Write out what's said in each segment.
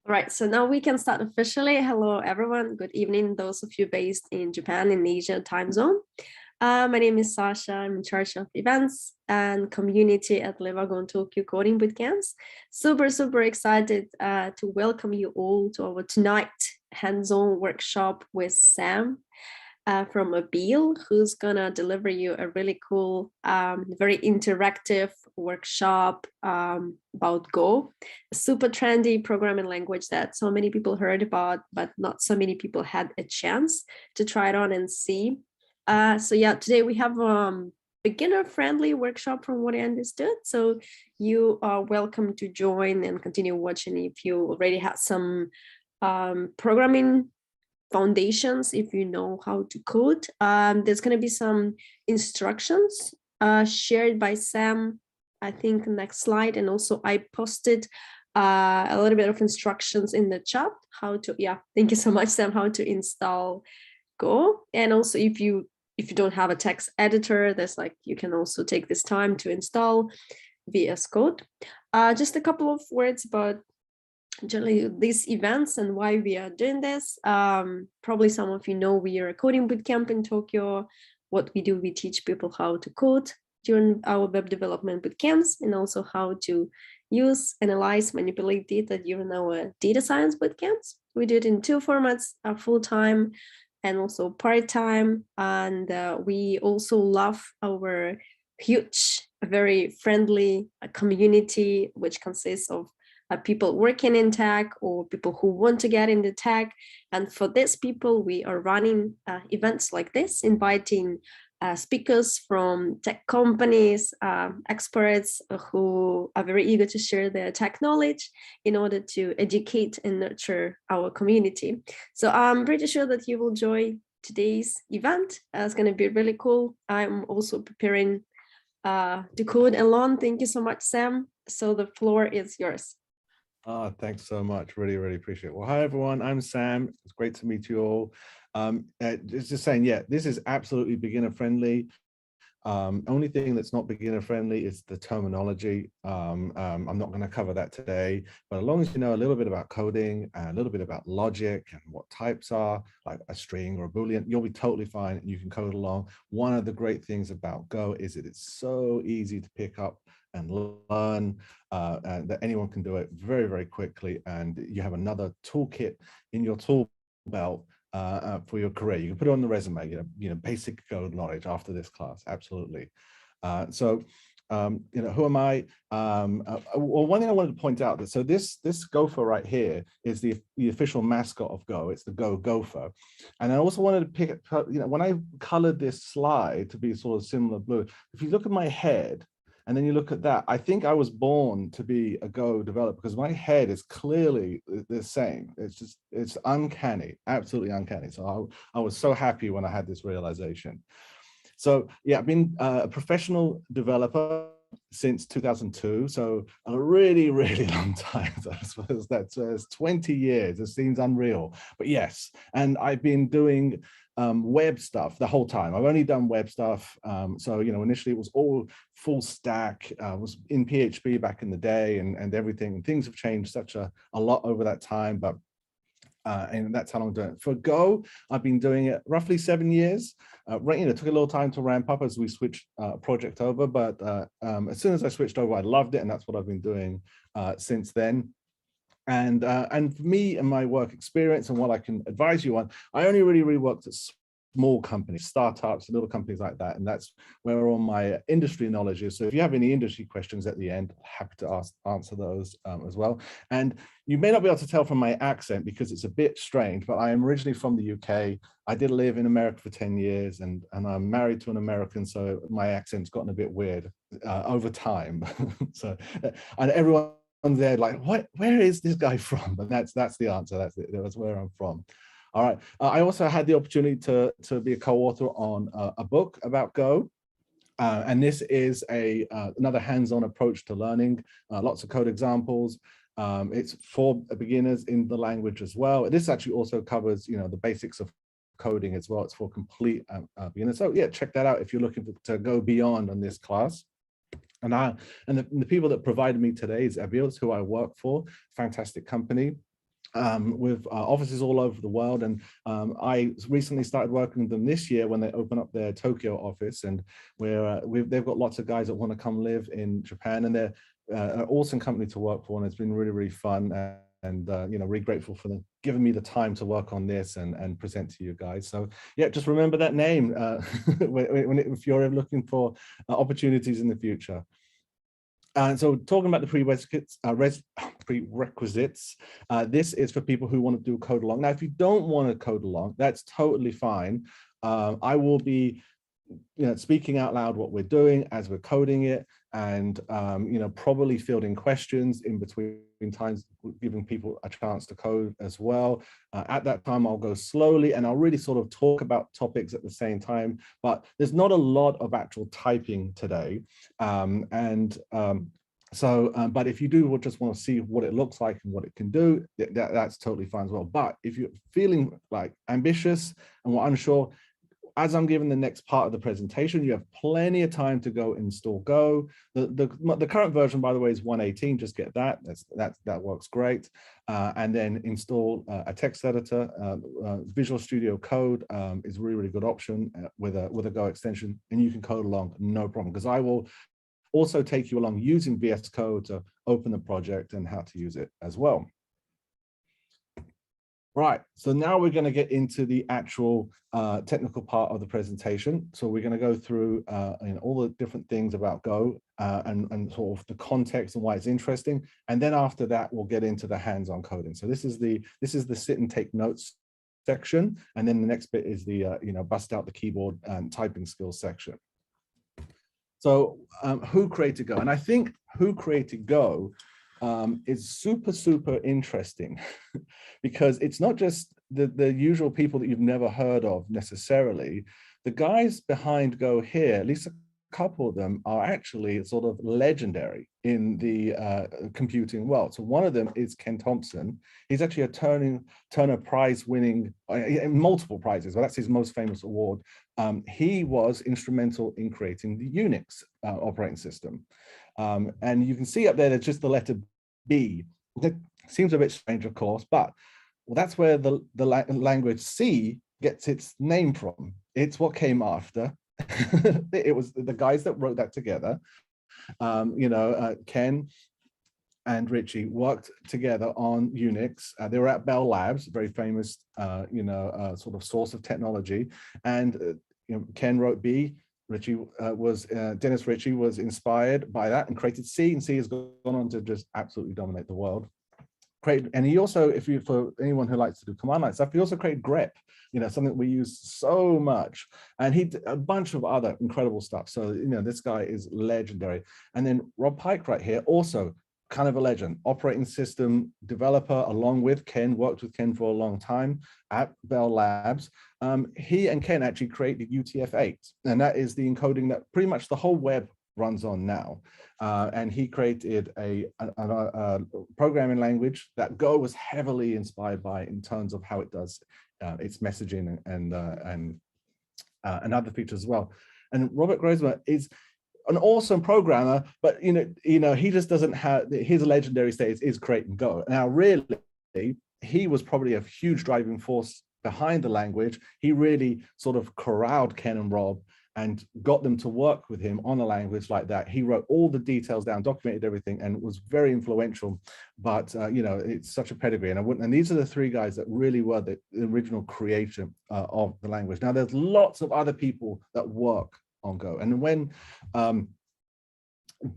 All right, so now we can start officially. Hello, everyone. Good evening, those of you based in Japan in Asia time zone. My name is Sasha. I'm in charge of events and community at Wagon Tokyo Coding Bootcamps. Super excited to welcome you all to our tonight hands-on workshop with Sam from Abbeal, who's gonna deliver you a really cool, very interactive workshop about Go, a super trendy programming language that so many people heard about, but not so many people had a chance to try it on and see. So yeah, today we have beginner-friendly workshop from what I understood. So you are welcome to join and continue watching if you already have some programming foundations, if you know how to code. There's going to be some instructions shared by Sam, I think next slide. And also I posted a little bit of instructions in the chat, how to, thank you so much, Sam, how to install Go. And also if you don't have a text editor, there's like, you can also take this time to install VS Code. Just a couple of words about generally these events and why we are doing this. Probably some of you know we are a coding bootcamp in Tokyo. What we do, we teach people how to code during our web development bootcamps, and also how to use, analyze, manipulate data during our data science bootcamps. We do it in two formats, full-time and also part-time. And we also love our huge, very friendly community, which consists of people working in tech or people who want to get into tech. And for these people, we are running events like this, inviting speakers from tech companies, experts who are very eager to share their tech knowledge in order to educate and nurture our community. So I'm pretty sure that you will enjoy today's event. It's going to be really cool. I'm also preparing to code alone. Thank you so much, Sam. So the floor is yours. Thanks so much. Really appreciate it. Well, hi, everyone. I'm Sam. It's great to meet you all. Just saying, this is absolutely beginner friendly. Only thing that's not beginner friendly is the terminology. I'm not going to cover that today, but as long as you know a little bit about coding and a little bit about logic and what types are, like a string or a Boolean, you'll be totally fine and you can code along. One of the great things about Go is that it's so easy to pick up and learn, and that anyone can do it very quickly, and you have another toolkit in your tool belt for your career. You can put it on the resume, basic code knowledge after this class, absolutely. So who am I? Well, one thing I wanted to point out, that so this gopher right here is the official mascot of Go. It's the Go Gopher. And I also wanted to pick up, when I colored this slide to be sort of similar blue, if you look at my head, and then you look at that, I think I was born to be a Go developer because my head is clearly the same. It's uncanny, absolutely uncanny. So I was so happy when I had this realization. So yeah, I've been a professional developer since 2002. So a really long time. So I suppose that's 20 years. It seems unreal, but yes. And I've been doing web stuff the whole time. I've only done web stuff. So, initially it was all full stack, was in PHP back in the day, and everything. Things have changed such a lot over that time, but and that's how long I'm doing it. For Go, I've been doing it roughly 7 years. It took a little time to ramp up as we switched project over, but as soon as I switched over, I loved it, and that's what I've been doing since then. And for me and my work experience and what I can advise you on, I only really worked at small companies, startups, little companies like that, and that's where all my industry knowledge is. So if you have any industry questions at the end, happy to answer those as well. And you may not be able to tell from my accent because it's a bit strange, but I am originally from the UK. I did live in America for 10 years, and I'm married to an American, so my accent's gotten a bit weird over time. So, and everyone there like, where is this guy from? And that's the answer. That's where I'm from. All right. I also had the opportunity to be a co-author on a book about Go. And this is another hands-on approach to learning, lots of code examples. It's for beginners in the language as well. This actually also covers, the basics of coding as well. It's for complete beginners. So yeah, check that out if you're looking to go beyond on this class. And the people that provided me today is Abbeal, who I work for, fantastic company. with offices all over the world. And I recently started working with them this year when they open up their Tokyo office, and they've got lots of guys that want to come live in Japan, and they're an awesome company to work for, and it's been really, really fun. And you know, really grateful for them giving me the time to work on this and present to you guys. So yeah, just remember that name if you're looking for opportunities in the future. And so talking about the prerequisites, this is for people who want to do code along. Now, if you don't want to code along, that's totally fine. I will be speaking out loud what we're doing as we're coding it, and probably fielding questions in between times, giving people a chance to code as well. At that time, I'll go slowly and I'll really sort of talk about topics at the same time, but there's not a lot of actual typing today. But if you do just want to see what it looks like and what it can do, that's totally fine as well. But if you're feeling like ambitious and we're unsure, as I'm giving the next part of the presentation, you have plenty of time to go install Go. The current version, by the way, is 1.18. Just get that. That works great. And then install a text editor. Visual Studio Code is a really, really good option with a Go extension, and you can code along, no problem. Because I will also take you along using VS Code to open the project and how to use it as well. Right, so now we're going to get into the actual technical part of the presentation. So we're going to go through all the different things about Go and sort of the context and why it's interesting. And then after that, we'll get into the hands-on coding. So this is the sit and take notes section. And then the next bit is the bust out the keyboard and typing skills section. So who created Go? And I think who created Go is super, super interesting because it's not just the usual people that you've never heard of necessarily. The guys behind Go here, at least a couple of them, are actually sort of legendary in the computing world. So one of them is Ken Thompson. He's actually a Turner Prize winning, multiple prizes, but that's his most famous award. He was instrumental in creating the Unix operating system. And you can see up there, there's just the letter B. It seems a bit strange, of course, but that's where the language C gets its name from. It's what came after. It was the guys that wrote that together. Ken and Richie worked together on Unix. They were at Bell Labs, very famous, sort of source of technology. And Ken wrote B. Dennis Ritchie was inspired by that and created C, and C has gone on to just absolutely dominate the world. And he also, for anyone who likes to do command line stuff, he also created grep, something we use so much. And he did a bunch of other incredible stuff. So, this guy is legendary. And then Rob Pike right here, also kind of a legend, operating system developer, along with Ken, worked with Ken for a long time at Bell Labs. He and Ken actually created UTF-8, and that is the encoding that pretty much the whole web runs on now. And he created a programming language that Go was heavily inspired by in terms of how it does its messaging and other features as well. And Robert Grosma is an awesome programmer, but he just doesn't have his legendary status is creating Go. Now, really, he was probably a huge driving force behind the language. He really sort of corralled Ken and Rob and got them to work with him on a language like that. He wrote all the details down, documented everything, and was very influential. But it's such a pedigree, and these are the three guys that really were the original creation of the language. Now, there's lots of other people that work on Go, and when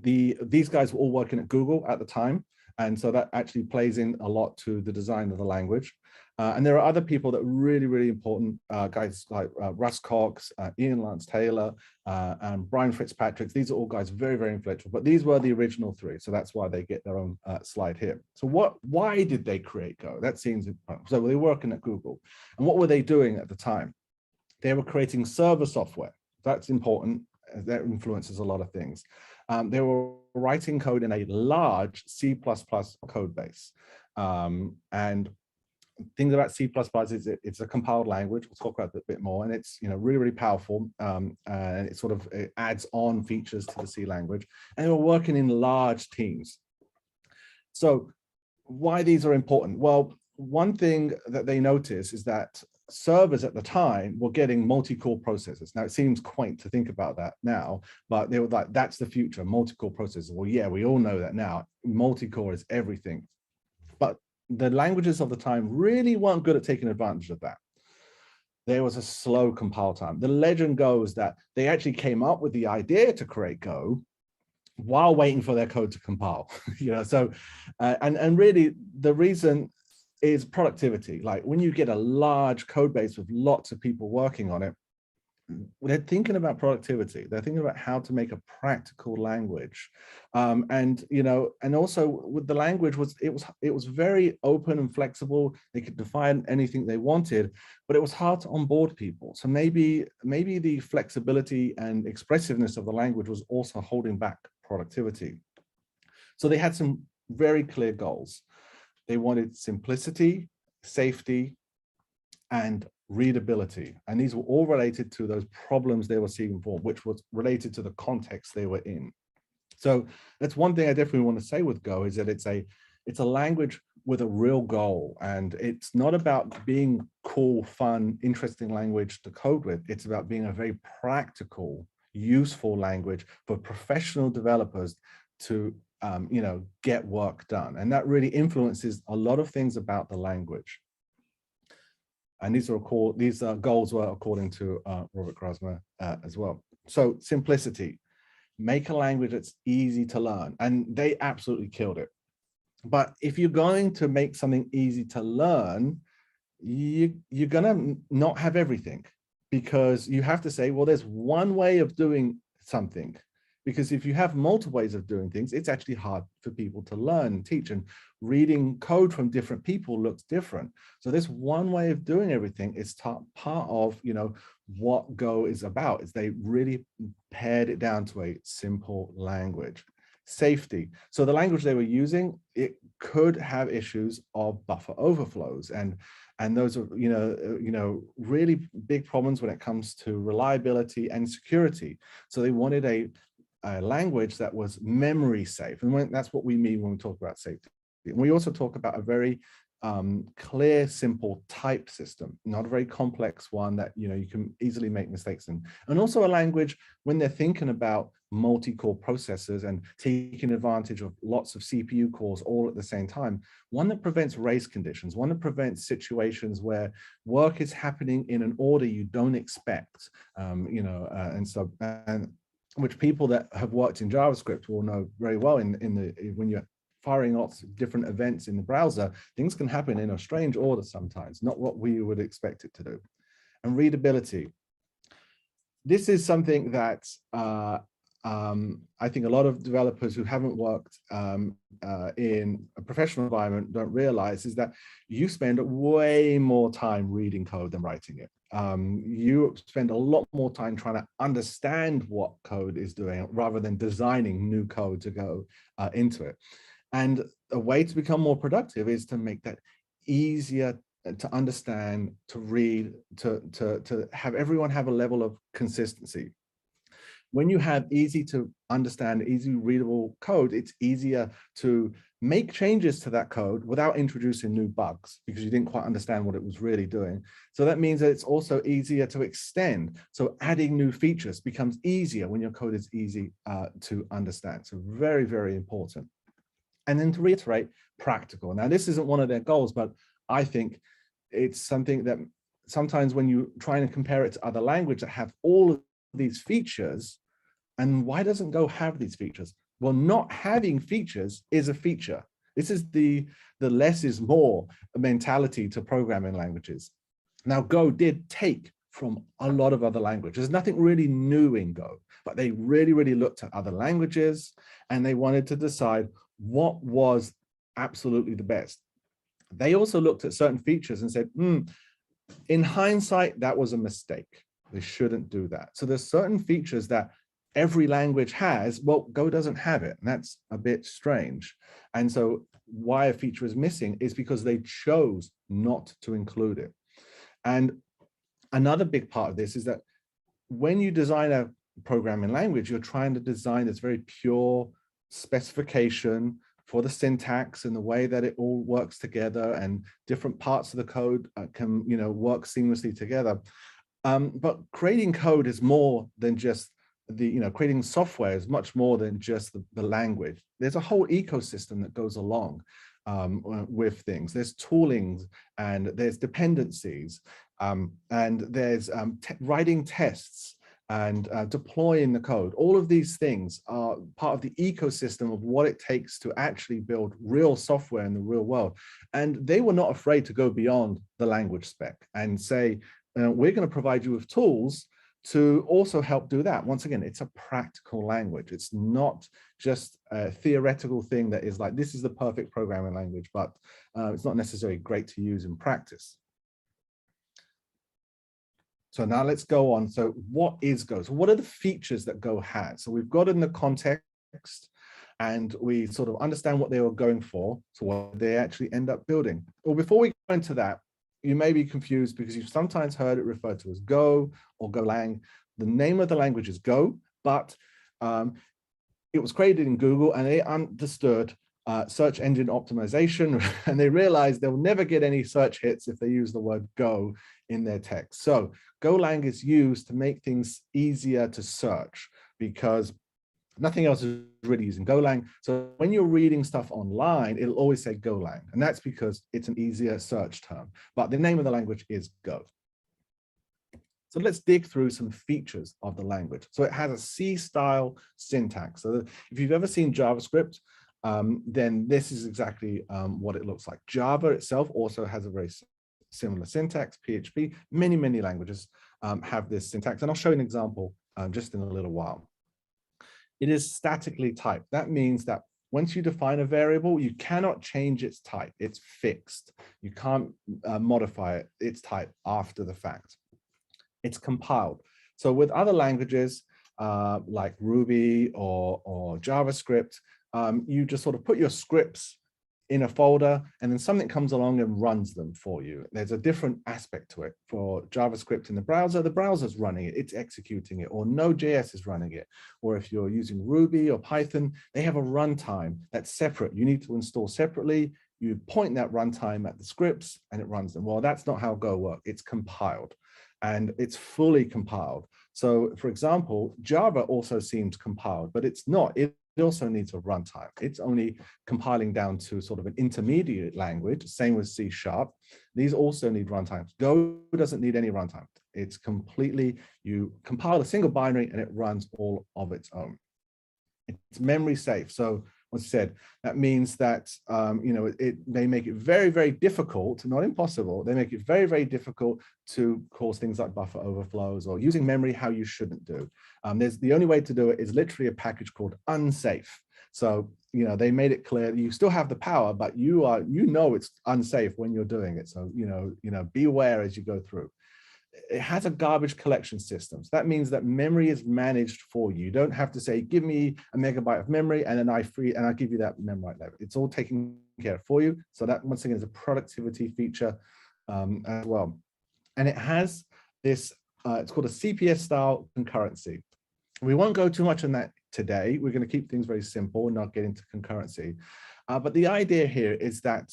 these guys were all working at Google at the time, and so that actually plays in a lot to the design of the language. And there are other people that are really, really important, guys like Russ Cox, Ian Lance Taylor, and Brian Fitzpatrick. These are all guys very, very influential, but these were the original three. So that's why they get their own slide here. So why did they create Go? That seems, so they were working at Google. And what were they doing at the time? They were creating server software. That's important. That influences a lot of things. They were writing code in a large C++ code base. And things about C++ is it's a compiled language. We'll talk about that a bit more. And it's really, really powerful. And it adds on features to the C language. And they were working in large teams. So why these are important? Well, one thing that they noticed is that servers at the time were getting multi-core processors. Now, it seems quaint to think about that now, but they were like, that's the future, multi-core processors. Well, yeah, we all know that now. Multi-core is everything. But the languages of the time really weren't good at taking advantage of that. There was a slow compile time. The legend goes that they actually came up with the idea to create Go while waiting for their code to compile. So and really the reason is productivity. Like when you get a large code base with lots of people working on it, they're thinking about productivity. They're thinking about how to make a practical language, and also with the language it was very open and flexible. They could define anything they wanted, but it was hard to onboard people. So maybe the flexibility and expressiveness of the language was also holding back productivity. So they had some very clear goals. They wanted simplicity, safety, and readability. And these were all related to those problems they were seeing for, which was related to the context they were in. So that's one thing I definitely want to say with Go, is that it's a language with a real goal. And it's not about being cool, fun, interesting language to code with. It's about being a very practical, useful language for professional developers to get work done. And that really influences a lot of things about the language. And these goals were according to Robert Grasmer as well. So simplicity, make a language that's easy to learn, and they absolutely killed it. But if you're going to make something easy to learn, you're gonna not have everything, because you have to say, well, there's one way of doing something. Because if you have multiple ways of doing things, it's actually hard for people to learn and teach, and reading code from different people looks different. So this one way of doing everything is part of what Go is about, is they really pared it down to a simple language. Safety. So the language they were using, it could have issues of buffer overflows, and those are really big problems when it comes to reliability and security. So they wanted a language that was memory safe, and that's what we mean when we talk about safety. And we also talk about a very clear, simple type system, not a very complex one that you can easily make mistakes in. And also a language, when they're thinking about multi-core processors and taking advantage of lots of CPU cores all at the same time, one that prevents race conditions, one that prevents situations where work is happening in an order you don't expect, and which people that have worked in JavaScript will know very well. When you're firing lots of different events in the browser, things can happen in a strange order sometimes, not what we would expect it to do. And readability. This is something that I think a lot of developers who haven't worked in a professional environment don't realize, is that you spend way more time reading code than writing it. You spend a lot more time trying to understand what code is doing rather than designing new code to go into it. And a way to become more productive is to make that easier to understand, to read, to have everyone have a level of consistency. When you have easy to understand, easy readable code, it's easier to make changes to that code without introducing new bugs, because you didn't quite understand what it was really doing. So that means that it's also easier to extend. So adding new features becomes easier when your code is easy to understand. So very, very important. And then to reiterate, practical. Now, this isn't one of their goals, but I think it's something that sometimes when you try and compare it to other languages that have all of these features, and why doesn't Go have these features? Well, not having features is a feature. This is the less is more mentality to programming languages. Now, Go did take from a lot of other languages. There's nothing really new in Go, but they really, really looked at other languages, and they wanted to decide what was absolutely the best. They also looked at certain features and said, in hindsight, that was a mistake. They shouldn't do that. So there's certain features that every language has, well, Go doesn't have it, and that's a bit strange. And so why a feature is missing is because they chose not to include it. And another big part of this is that when you design a programming language, you're trying to design this very pure specification, for the syntax and the way that it all works together, and different parts of the code can, work seamlessly together. But creating code is more than just creating software is much more than just the language. There's a whole ecosystem that goes along with things. There's toolings, and there's dependencies, and there's writing tests, and deploying the code. All of these things are part of the ecosystem of what it takes to actually build real software in the real world. And they were not afraid to go beyond the language spec and say, we're going to provide you with tools to also help do that. Once again, it's a practical language. It's not just a theoretical thing that is like, this is the perfect programming language, but it's not necessarily great to use in practice. So now let's go on. So what is Go? So what are the features that Go has? So we've got in the context, and we sort of understand what they were going for, so what they actually end up building. Well, before we go into that, you may be confused because you've sometimes heard it referred to as Go or Golang. The name of the language is Go, but it was created in Google, and they understood search engine optimization, and they realized they'll never get any search hits if they use the word Go in their text. So Golang is used to make things easier to search, because nothing else is really using Golang. So when you're reading stuff online, it'll always say Golang, and that's because it's an easier search term. But the name of the language is Go. So let's dig through some features of the language. So it has a C-style syntax. So if you've ever seen JavaScript, then this is exactly what it looks like. Java itself also has a very similar syntax. PHP, many languages have this syntax, and I'll show you an example just in a little while. It is statically typed. That means that once you define a variable, you cannot change its type. It's fixed. You can't modify its type after the fact. It's compiled. So with other languages like Ruby or JavaScript, you just sort of put your scripts in a folder, and then something comes along and runs them for you. There's a different aspect to it. For JavaScript in the browser's running it, it's executing it, or Node.js is running it. Or if you're using Ruby or Python, they have a runtime that's separate. You need to install separately. You point that runtime at the scripts and it runs them. Well, that's not how Go works. It's compiled, and it's fully compiled. So for example, Java also seems compiled, but it's not. It also needs a runtime. It's only compiling down to sort of an intermediate language, same with C#. These also need runtimes. Go doesn't need any runtime. It's completely, you compile a single binary and it runs all of its own. It's memory safe. So once I said, that means that, they make it very difficult, not impossible. They make it very difficult to cause things like buffer overflows or using memory how you shouldn't do. The only way to do it is literally a package called unsafe. So, they made it clear that you still have the power, but it's unsafe when you're doing it. So, beware as you go through. It has a garbage collection system. So that means that memory is managed for you. You don't have to say, give me a megabyte of memory and then I give you that memory level. It's all taken care of for you. So that once again is a productivity feature as well. And it has this, it's called a CPS style concurrency. We won't go too much on that today. We're going to keep things very simple and not get into concurrency. But the idea here is that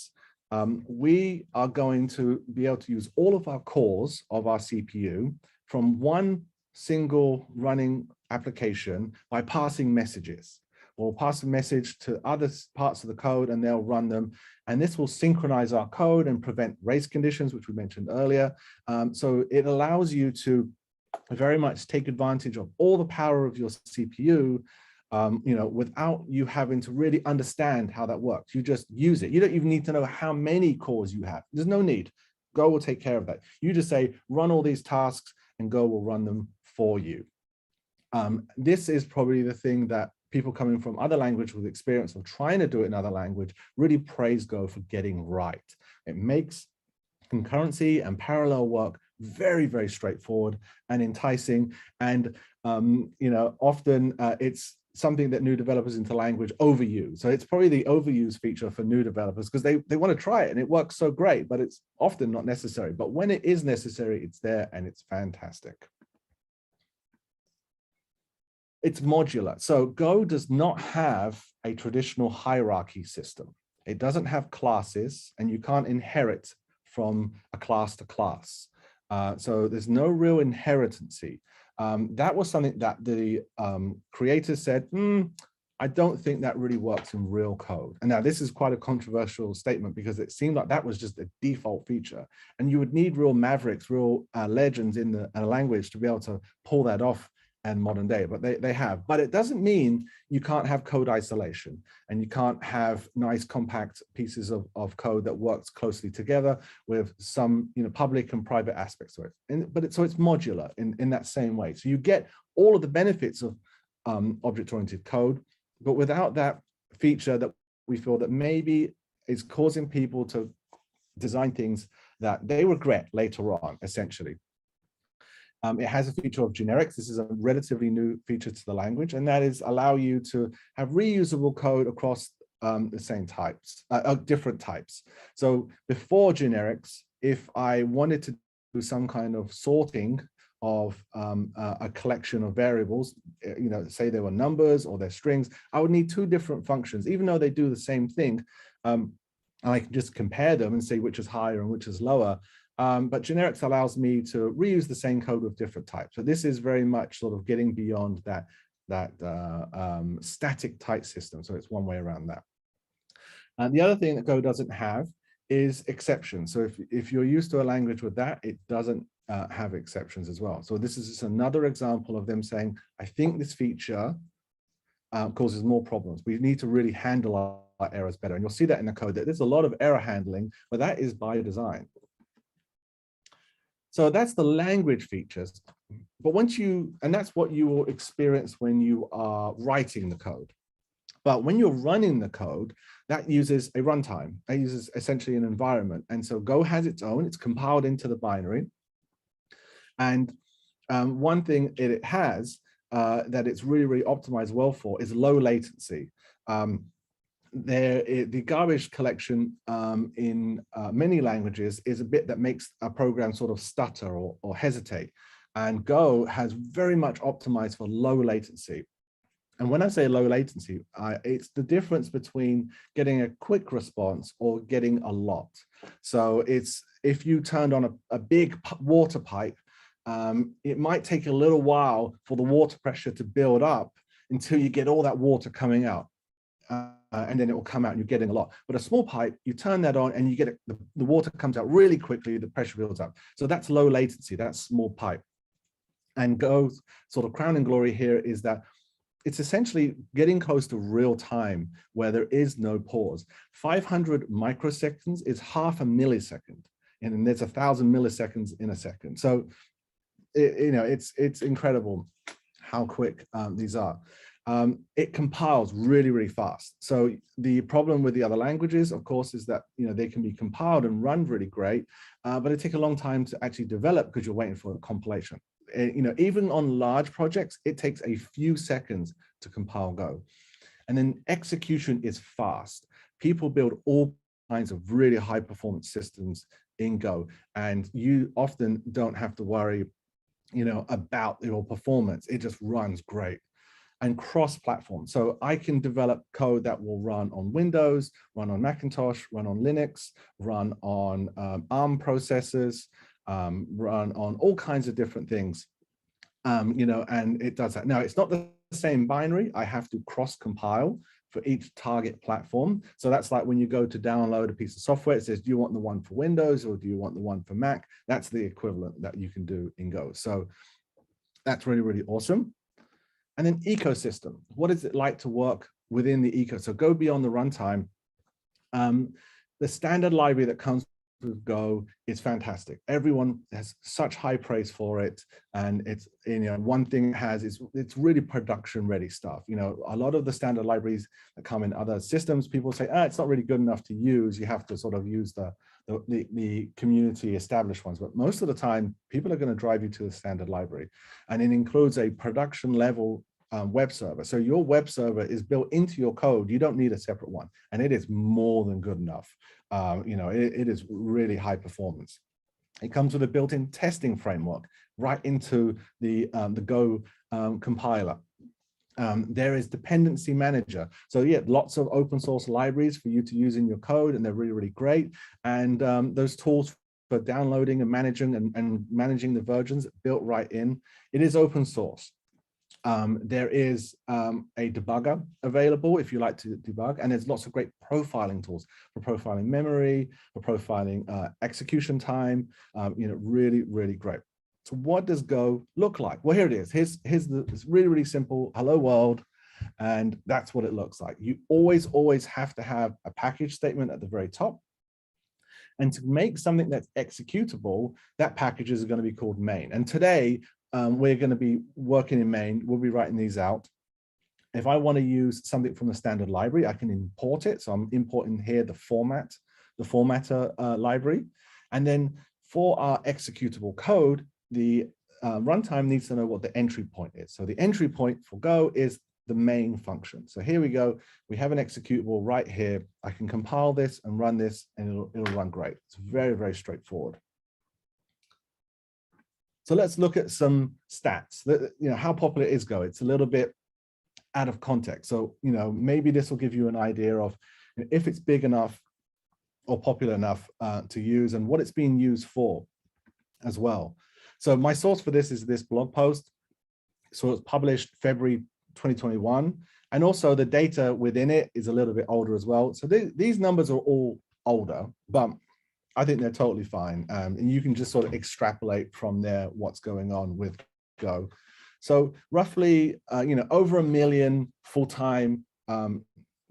we are going to be able to use all of our cores of our CPU from one single running application by passing messages. We'll pass a message to other parts of the code and they'll run them. And this will synchronize our code and prevent race conditions, which we mentioned earlier. So it allows you to very much take advantage of all the power of your CPU, without you having to really understand how that works. You just use it. You don't even need to know how many cores you have. There's no need. Go will take care of that. You just say, run all these tasks and Go will run them for you. This is probably the thing that people coming from other language with experience of trying to do it in other language really praise Go for getting right. It makes concurrency and parallel work very straightforward and enticing. And, often it's something that new developers into language overuse. So it's probably the overuse feature for new developers because they want to try it and it works so great, but it's often not necessary. But when it is necessary, it's there and it's fantastic. it's modular. So Go does not have a traditional hierarchy system. It doesn't have classes, and you can't inherit from a class to class. So there's no real inheritancy. That was something that the creators said, I don't think that really works in real code. And now this is quite a controversial statement because it seemed like that was just a default feature. And you would need real mavericks, real legends in the language to be able to pull that off in modern day, but they have. But it doesn't mean you can't have code isolation and you can't have nice compact pieces of code that works closely together with some public and private aspects to it. So it's modular in that same way. So you get all of the benefits of object-oriented code, but without that feature that we feel that maybe is causing people to design things that they regret later on, essentially. It has a feature of generics. This is a relatively new feature to the language, and that is allow you to have reusable code across the same types, different types. So before generics, if I wanted to do some kind of sorting of a collection of variables, say they were numbers or they're strings, I would need two different functions, even though they do the same thing. I can just compare them and say which is higher and which is lower. But generics allows me to reuse the same code with different types. So this is very much sort of getting beyond that static type system. So it's one way around that. And the other thing that Go doesn't have is exceptions. So if you're used to a language with that, it doesn't have exceptions as well. So this is just another example of them saying, I think this feature causes more problems. We need to really handle our errors better. And you'll see that in the code that there's a lot of error handling, but that is by design. So that's the language features. But and that's what you will experience when you are writing the code. But when you're running the code, that uses a runtime. That uses essentially an environment. And so Go has its own, it's compiled into the binary. And one thing it has that it's really, really optimized well for is low latency. The garbage collection in many languages is a bit that makes a program sort of stutter or hesitate. And Go has very much optimized for low latency. And when I say low latency, it's the difference between getting a quick response or getting a lot. So it's if you turned on a big water pipe, it might take a little while for the water pressure to build up until you get all that water coming out. And then it will come out and you're getting a lot. But a small pipe, you turn that on and you get it, the water comes out really quickly, the pressure builds up. So that's low latency, that's small pipe. And Go's sort of crowning glory here is that it's essentially getting close to real time where there is no pause. 500 microseconds is half a millisecond, and there's 1,000 milliseconds in a second. So, it's incredible how quick these are. It compiles really, really fast. So the problem with the other languages, of course, is that they can be compiled and run really great, but it takes a long time to actually develop because you're waiting for the compilation. Even on large projects, it takes a few seconds to compile Go. And then execution is fast. People build all kinds of really high performance systems in Go, and you often don't have to worry, about your performance. It just runs great. And cross-platform. So I can develop code that will run on Windows, run on Macintosh, run on Linux, run on ARM processors, run on all kinds of different things, and it does that. Now, it's not the same binary. I have to cross-compile for each target platform. So that's like when you go to download a piece of software, it says, do you want the one for Windows or do you want the one for Mac? That's the equivalent that you can do in Go. So that's really, really awesome. And then ecosystem. What is it like to work within the ecosystem? So go beyond the runtime. The standard library that comes with Go is fantastic. Everyone has such high praise for it. And it's, one thing it has is it's really production ready stuff. A lot of the standard libraries that come in other systems, people say, it's not really good enough to use. You have to sort of use the community established ones, but most of the time people are going to drive you to the standard library, and it includes a production level web server. So your web server is built into your code. You don't need a separate one, and it is more than good enough. It is really high performance. It comes with a built-in testing framework right into the Go compiler. There is dependency manager. So yeah, lots of open source libraries for you to use in your code, and they're really, really great. And those tools for downloading and managing the versions built right in. It is open source. There is a debugger available if you like to debug, and there's lots of great profiling tools for profiling memory, for profiling execution time. Really, really great. So what does Go look like? Well, here it is. It's really, really simple. Hello world. And that's what it looks like. You always have to have a package statement at the very top. And to make something that's executable, that package is going to be called main. And today, we're going to be working in main. We'll be writing these out. If I want to use something from the standard library, I can import it. So I'm importing here the formatter library. And then for our executable code, the runtime needs to know what the entry point is. So the entry point for Go is the main function. So here we go. We have an executable right here. I can compile this and run this, and it'll run great. It's very, very straightforward. So let's look at some stats. How popular is Go? It's a little bit out of context. So maybe this will give you an idea of if it's big enough or popular enough to use, and what it's being used for as well. So my source for this is this blog post. So it's published February 2021, and also the data within it is a little bit older as well. So these numbers are all older, but I think they're totally fine. And you can just sort of extrapolate from there what's going on with Go. So roughly, over 1 million full-time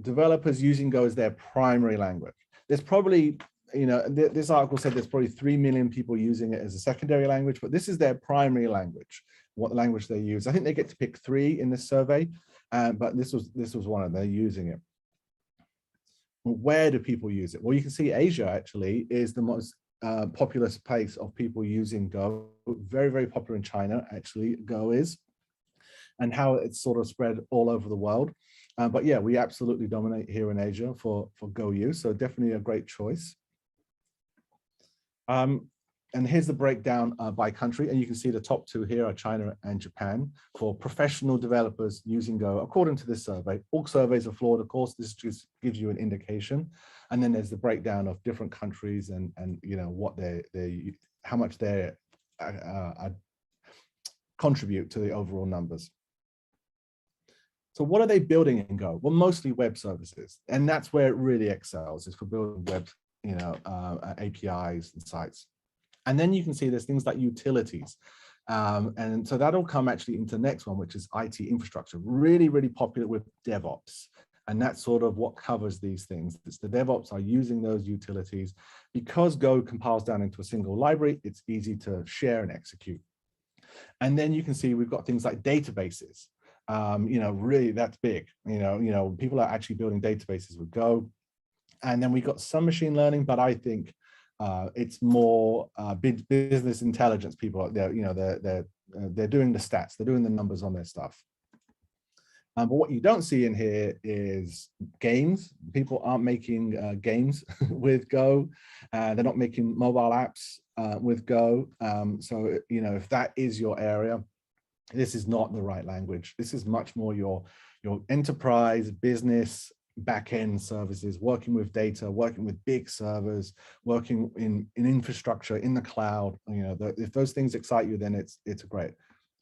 developers using Go as their primary language. There's probably, this article said there's probably 3 million people using it as a secondary language, but this is their primary language, what language they use. I think they get to pick 3 in this survey, but this was one of them. They're using it. Where do people use it? Well, you can see Asia actually is the most populous place of people using Go. Very, very popular in China, actually, Go is, and how it's sort of spread all over the world. But yeah, we absolutely dominate here in Asia for Go use, so definitely a great choice. And here's the breakdown by country, and you can see the top 2 here are China and Japan for professional developers using Go, according to this survey. All surveys are flawed, of course. This just gives you an indication, and then there's the breakdown of different countries and what how much they contribute to the overall numbers. So what are they building in Go? Well, mostly web services, and that's where it really excels, is for building web, APIs and sites. And then you can see there's things like utilities. And so that'll come actually into the next one, which is IT infrastructure, really, really popular with DevOps. And that's sort of what covers these things. It's the DevOps are using those utilities. Because Go compiles down into a single library, it's easy to share and execute. And then you can see we've got things like databases. Really that's big. People are actually building databases with Go. And then we got some machine learning, but I think it's more business intelligence people. They're doing the stats, they're doing the numbers on their stuff. But what you don't see in here is games. People aren't making games with Go. They're not making mobile apps with Go. So if that is your area, this is not the right language. This is much more your enterprise business backend services, working with data, working with big servers, working in infrastructure in the cloud. If those things excite you, then it's great.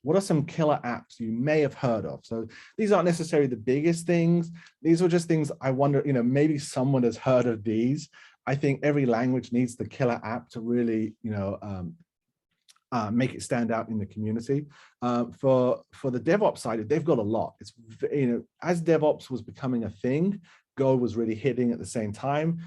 What are some killer apps you may have heard of? So these aren't necessarily the biggest things. These are just things I wonder, maybe someone has heard of these. I think every language needs the killer app to really, make it stand out in the community. For the DevOps side, they've got a lot. It's, as DevOps was becoming a thing, Go was really hitting at the same time.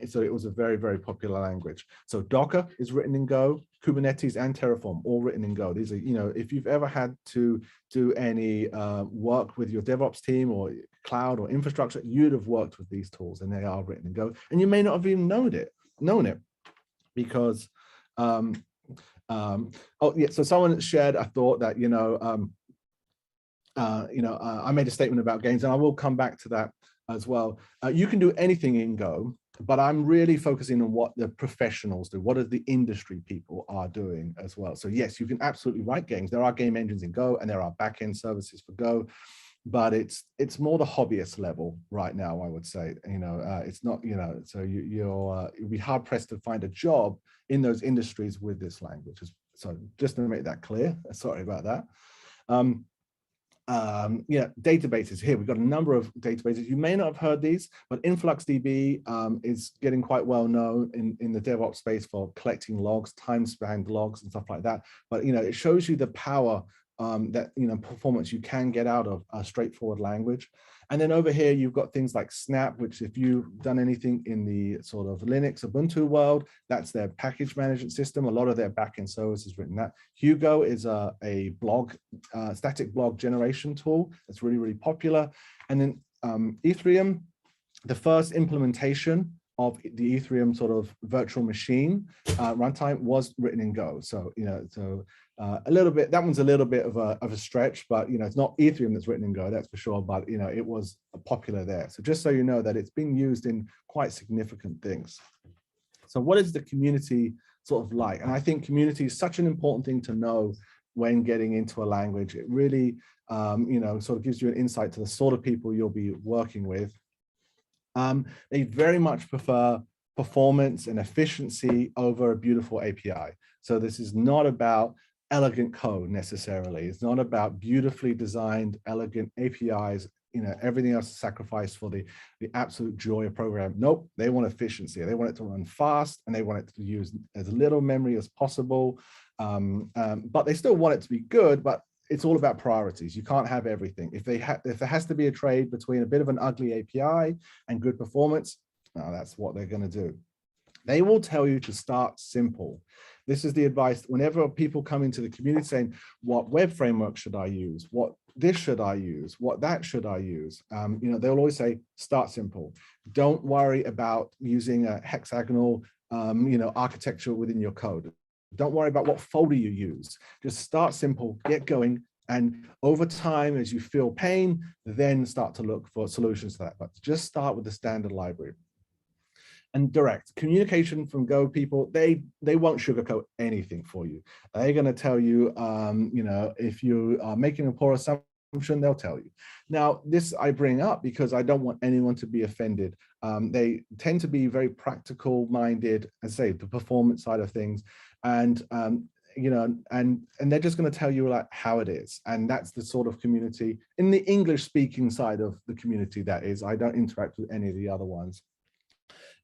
So it was a very, very popular language. So Docker is written in Go, Kubernetes and Terraform, all written in Go. These are, if you've ever had to do any work with your DevOps team or cloud or infrastructure, you'd have worked with these tools, and they are written in Go. And you may not have even known it because, oh yeah, so someone shared a thought that, I made a statement about games, and I will come back to that as well. You can do anything in Go, but I'm really focusing on what the professionals do. What are the industry people are doing as well? So yes, you can absolutely write games. There are game engines in Go, and there are backend services for Go. but it's more the hobbyist level right now, I would say. It's not, so you'll be hard pressed to find a job in those industries with this language. So just to make that clear, sorry about that. Yeah, databases here. We've got a number of databases. You may not have heard these, but InfluxDB is getting quite well known in the DevOps space for collecting logs, time-spanned logs and stuff like that. But it shows you the power that performance you can get out of a straightforward language. And then over here, you've got things like Snap, which if you've done anything in the sort of Linux, Ubuntu world, that's their package management system. A lot of their backend service is written that. Hugo is a blog, static blog generation tool that's really, really popular. And then Ethereum, the first implementation of the Ethereum sort of virtual machine runtime was written in Go. So, a little bit, that one's a little bit of a stretch, but it's not Ethereum that's written in Go, that's for sure, but it was popular there. So just so you know that it's being used in quite significant things. So what is the community sort of like? And I think community is such an important thing to know when getting into a language. It really, sort of gives you an insight to the sort of people you'll be working with. They very much prefer performance and efficiency over a beautiful API. So this is not about elegant code necessarily. It's not about beautifully designed, elegant APIs, everything else is sacrificed for the absolute joy of program. Nope, they want efficiency. They want it to run fast and they want it to use as little memory as possible. But they still want it to be good, but it's all about priorities. You can't have everything. If there has to be a trade between a bit of an ugly API and good performance, that's what they're going to do. They will tell you to start simple. This is the advice whenever people come into the community saying, what web framework should I use? What this should I use? What that should I use? They'll always say, start simple. Don't worry about using a hexagonal, architecture within your code. Don't worry about what folder you use. Just start simple, get going. And over time, as you feel pain, then start to look for solutions to that. But just start with the standard library. And direct communication from Go people, they won't sugarcoat anything for you. They're going to tell you, if you are making a poor assumption, they'll tell you. Now, this I bring up because I don't want anyone to be offended. They tend to be very practical minded, as I say, the performance side of things, and and they're just going to tell you like how it is. And that's the sort of community in the English speaking side of the community. That is, I don't interact with any of the other ones.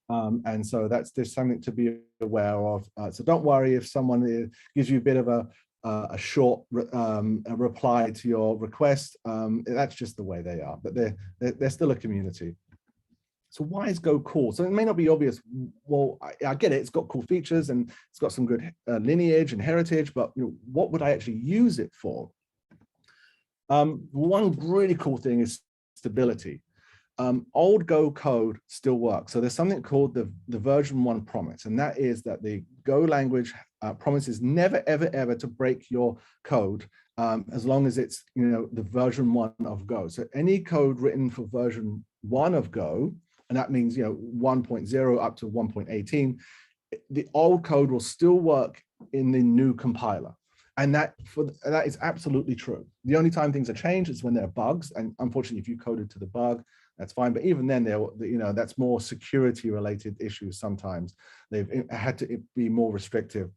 And so that's just something to be aware of. So don't worry if someone gives you a bit of a short reply to your request. That's just the way they are, but they're still a community. So why is Go cool? So it may not be obvious. Well, I get it. It's got cool features and it's got some good lineage and heritage, but what would I actually use it for? One really cool thing is stability. Old Go code still works. So there's something called the version 1 promise, and that is that the Go language promises never, ever, ever to break your code as long as it's the version 1 of Go. So any code written for version 1 of Go, and that means 1.0 up to 1.18, the old code will still work in the new compiler. And that is absolutely true. The only time things are changed is when there are bugs, and unfortunately, if you coded to the bug, that's fine. But even then, that's more security related issues. Sometimes they've had to be more restrictive.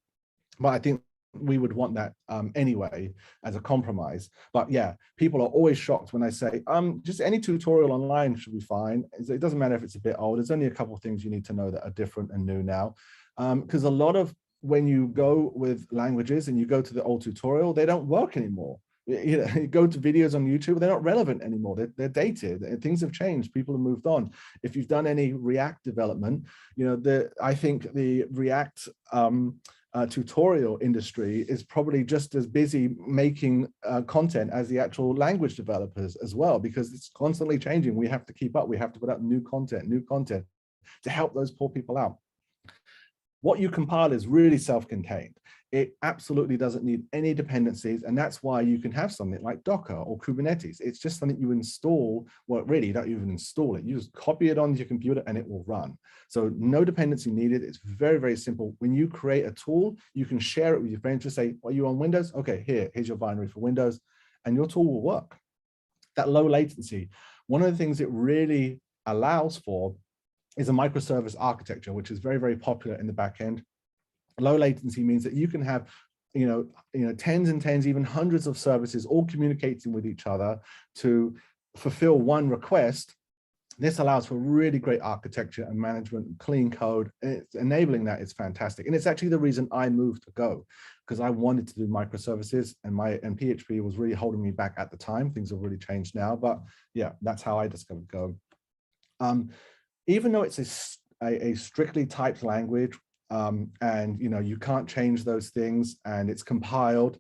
But I think we would want that anyway as a compromise. But yeah, people are always shocked when I say, just any tutorial online should be fine. It doesn't matter if it's a bit old. There's only a couple of things you need to know that are different and new now. Because a lot of when you go with languages and you go to the old tutorial, they don't work anymore. You go to videos on YouTube, they're not relevant anymore. They're dated. Things have changed. People have moved on. If you've done any React development, I think the React tutorial industry is probably just as busy making content as the actual language developers as well, because it's constantly changing. We have to keep up. We have to put out new content to help those poor people out. What you compile is really self-contained. It absolutely doesn't need any dependencies, and that's why you can have something like Docker or Kubernetes. It's just something you install. Well, really, you don't even install it. You just copy it onto your computer and it will run. So no dependency needed. It's very, very simple. When you create a tool, you can share it with your friends. Just say, are you on Windows? Okay, here's your binary for Windows, and your tool will work. that low latency. One of the things it really allows for is a microservice architecture, which is very, very popular in the back end. Low latency means that you can have tens and tens, even hundreds of services all communicating with each other to fulfill one request. This allows for really great architecture and management, clean code. It's enabling that is fantastic. And it's actually the reason I moved to Go, because I wanted to do microservices, and PHP was really holding me back at the time. Things have really changed now, but yeah, that's how I discovered Go. Even though it's a strictly typed language, and you can't change those things, and it's compiled,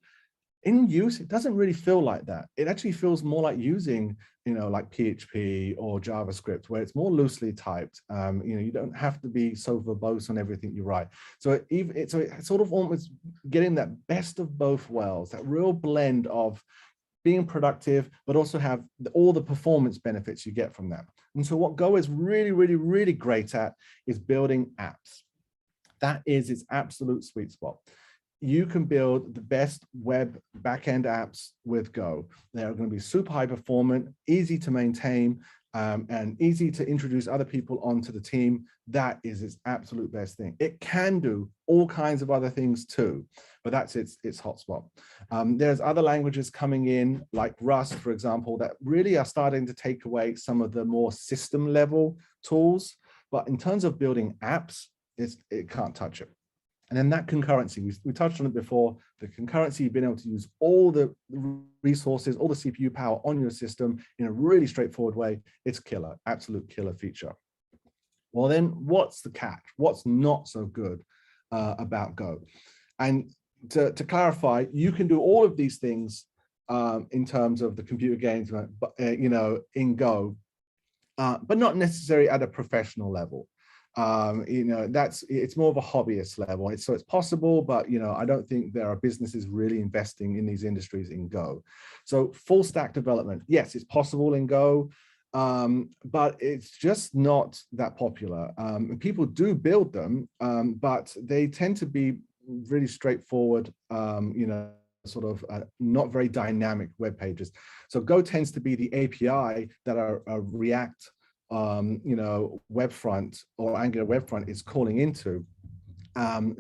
in use, it doesn't really feel like that. It actually feels more like using, like PHP or JavaScript, where it's more loosely typed. You don't have to be so verbose on everything you write. So it's sort of almost getting that best of both worlds, that real blend of being productive, but also have all the performance benefits you get from that. And so what Go is really, really, really great at is building apps. That is its absolute sweet spot. You can build the best web backend apps with Go. They're going to be super high performant, easy to maintain, and easy to introduce other people onto the team. That is its absolute best thing. It can do all kinds of other things too, but that's its hotspot. There's other languages coming in, like Rust, for example, that really are starting to take away some of the more system level tools. But in terms of building apps, it can't touch it. And then that concurrency, we touched on it before, the concurrency, being able to use all the resources, all the CPU power on your system in a really straightforward way, it's killer, absolute killer feature. Well, then what's the catch? What's not so good about Go? And to clarify, you can do all of these things in terms of the computer games, in Go, but not necessarily at a professional level. It's more of a hobbyist level. So it's possible, but I don't think there are businesses really investing in these industries in Go. So full stack development, yes, it's possible in Go, but it's just not that popular. People do build them, but they tend to be really straightforward, not very dynamic web pages. So Go tends to be the API that a React web front or Angular web front is calling into. But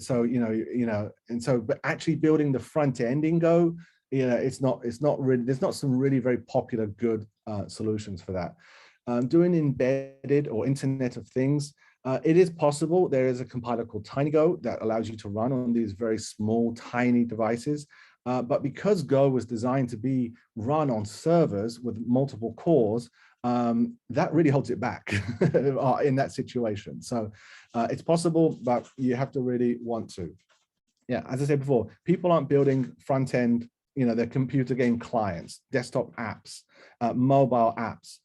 actually building the front end in Go, it's not really, there's not some really very popular good solutions for that. Doing embedded or Internet of Things, it is possible. There is a compiler called TinyGo that allows you to run on these very small, tiny devices. But because Go was designed to be run on servers with multiple cores, that really holds it back in that situation. So it's possible, but you have to really want to. Yeah, as I said before, people aren't building front end, their computer game clients, desktop apps, mobile apps.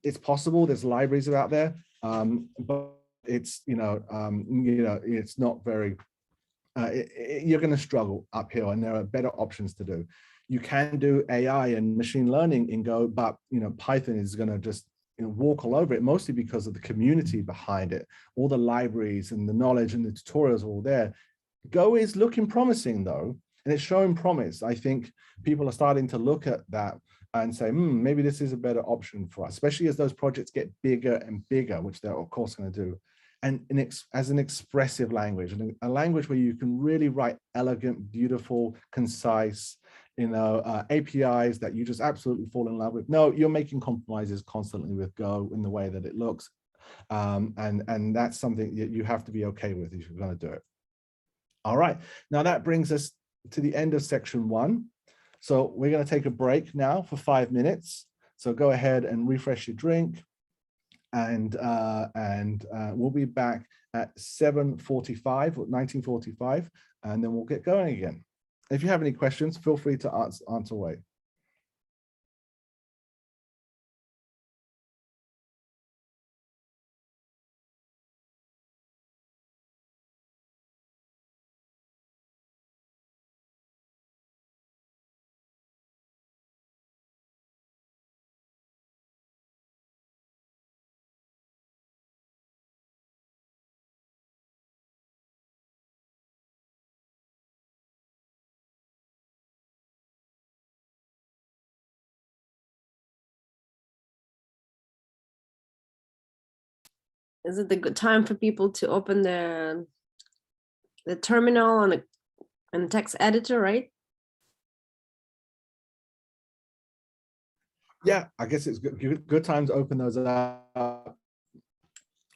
It's possible. There's libraries out there, but it's it's not very. You're going to struggle uphill, and there are better options to do. You can do AI and machine learning in Go, but Python is going to just walk all over it, mostly because of the community behind it. All the libraries and the knowledge and the tutorials are all there. Go is looking promising though, and it's showing promise. I think people are starting to look at that and say, maybe this is a better option for us, especially as those projects get bigger and bigger, which they're of course going to do. And as an expressive language, a language where you can really write elegant, beautiful, concise, APIs that you just absolutely fall in love with. No, you're making compromises constantly with Go in the way that it looks. And that's something that you have to be okay with if you're going to do it. All right, now that brings us to the end of section 1. So we're going to take a break now for 5 minutes. So go ahead and refresh your drink. And we'll be back at 7:45 or 19:45, and then we'll get going again. If you have any questions, feel free to answer away. Is it a good time for people to open the terminal and the text editor, right? Yeah, I guess it's good time to open those up.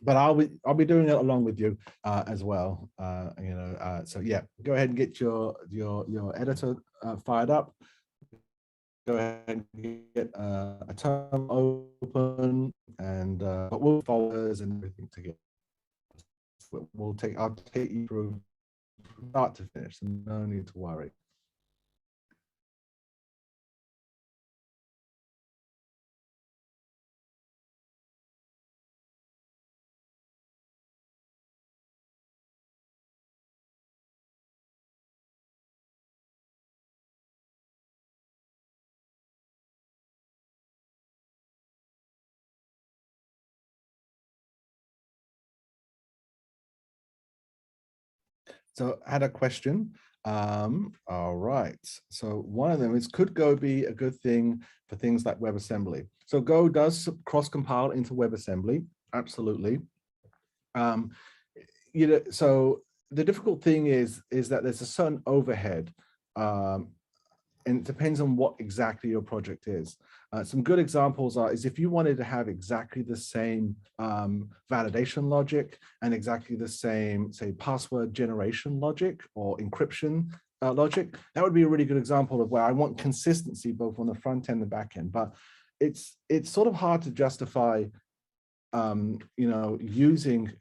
But I'll be doing it along with you as well. So yeah, go ahead and get your editor fired up. Go ahead and get a term open, and but we'll folders and everything together. I'll take you through start to finish, so no need to worry. So I had a question. All right. So one of them is, could Go be a good thing for things like WebAssembly? So Go does cross-compile into WebAssembly, absolutely. So the difficult thing is that there's a certain overhead, and it depends on what exactly your project is. Some good examples is if you wanted to have exactly the same validation logic and exactly the same, say, password generation logic or encryption logic, that would be a really good example of where I want consistency both on the front end and back end. But it's sort of hard to justify, using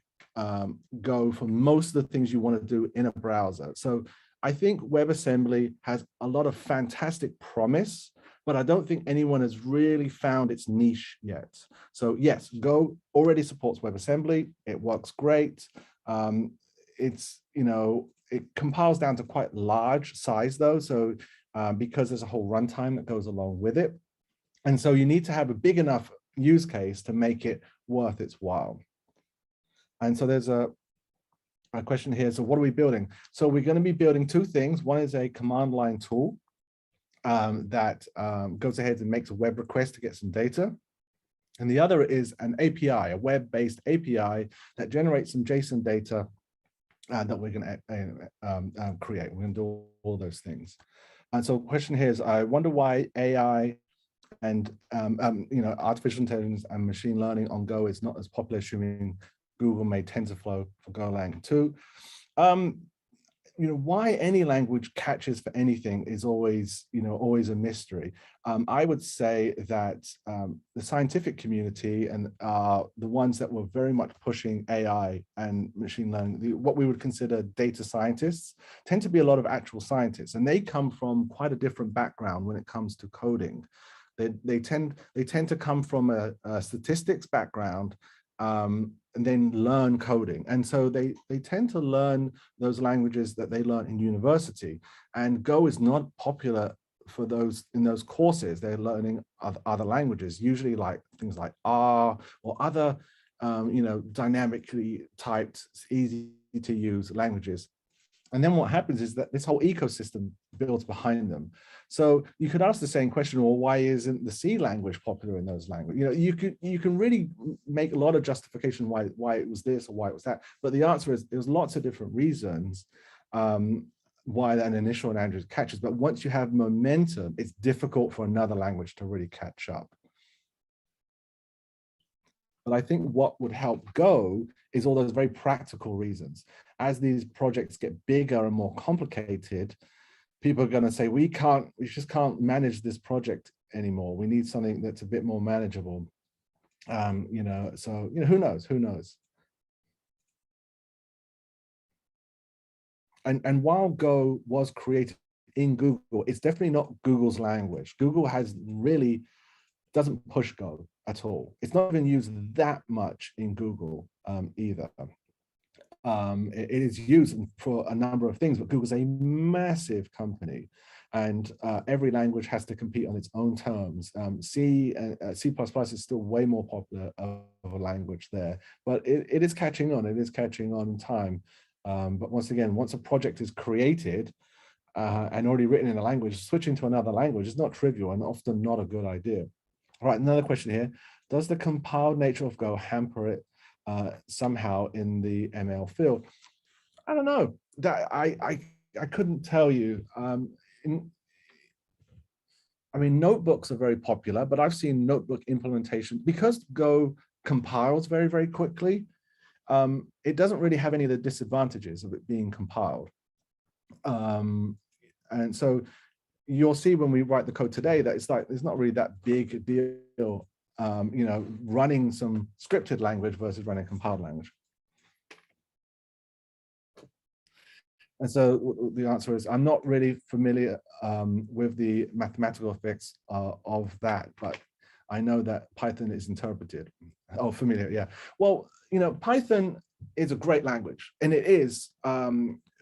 Go for most of the things you want to do in a browser. So I think WebAssembly has a lot of fantastic promise, but I don't think anyone has really found its niche yet. So yes, Go already supports WebAssembly. It works great. It compiles down to quite large size though. So because there's a whole runtime that goes along with it. And so you need to have a big enough use case to make it worth its while. And so there's a question here. So what are we building? So we're going to be building two things. One is a command line tool that goes ahead and makes a web request to get some data. And the other is an API, a web-based API that generates some JSON data that we're going to create. We're going to do all those things. And so the question here is, I wonder why AI and artificial intelligence and machine learning on Go is not as popular, assuming Google made TensorFlow for Golang too. Why any language catches for anything is always a mystery. I would say that the scientific community and the ones that were very much pushing AI and machine learning, what we would consider data scientists, tend to be a lot of actual scientists, and they come from quite a different background when it comes to coding. They tend to come from a statistics background, and then learn coding. And so they tend to learn those languages that they learn in university. And Go is not popular for those in those courses. They're learning other languages, usually like things like R or other, dynamically typed, easy to use languages. And then what happens is that this whole ecosystem builds behind them. So you could ask the same question, well, why isn't the C language popular in those languages? You can really make a lot of justification why it was this or why it was that. But the answer is there's lots of different reasons why an initial language catches. But once you have momentum, it's difficult for another language to really catch up. But I think what would help Go is all those very practical reasons. As these projects get bigger and more complicated, people are going to say, we just can't manage this project anymore. We need something that's a bit more manageable. So who knows? And while Go was created in Google, it's definitely not Google's language. Google doesn't push Go at all. It's not even used that much in Google either. It is used for a number of things, but Google's a massive company, and every language has to compete on its own terms. C is still way more popular of a language there, but it is catching on. It is catching on in time. But once again, once a project is created and already written in a language, switching to another language is not trivial and often not a good idea. All right, another question here. Does the compiled nature of Go hamper it somehow in the ML field. I don't know. That I couldn't tell you. I mean, notebooks are very popular, but I've seen notebook implementation because Go compiles very, very quickly. It doesn't really have any of the disadvantages of it being compiled. And so you'll see when we write the code today that it's like, it's not really that big a deal, you know, running some scripted language versus running compiled language. And so the answer is, I'm not really familiar with the mathematical effects of that, but I know that Python is interpreted. Oh, familiar, yeah. Well, you know, Python is a great language, and it is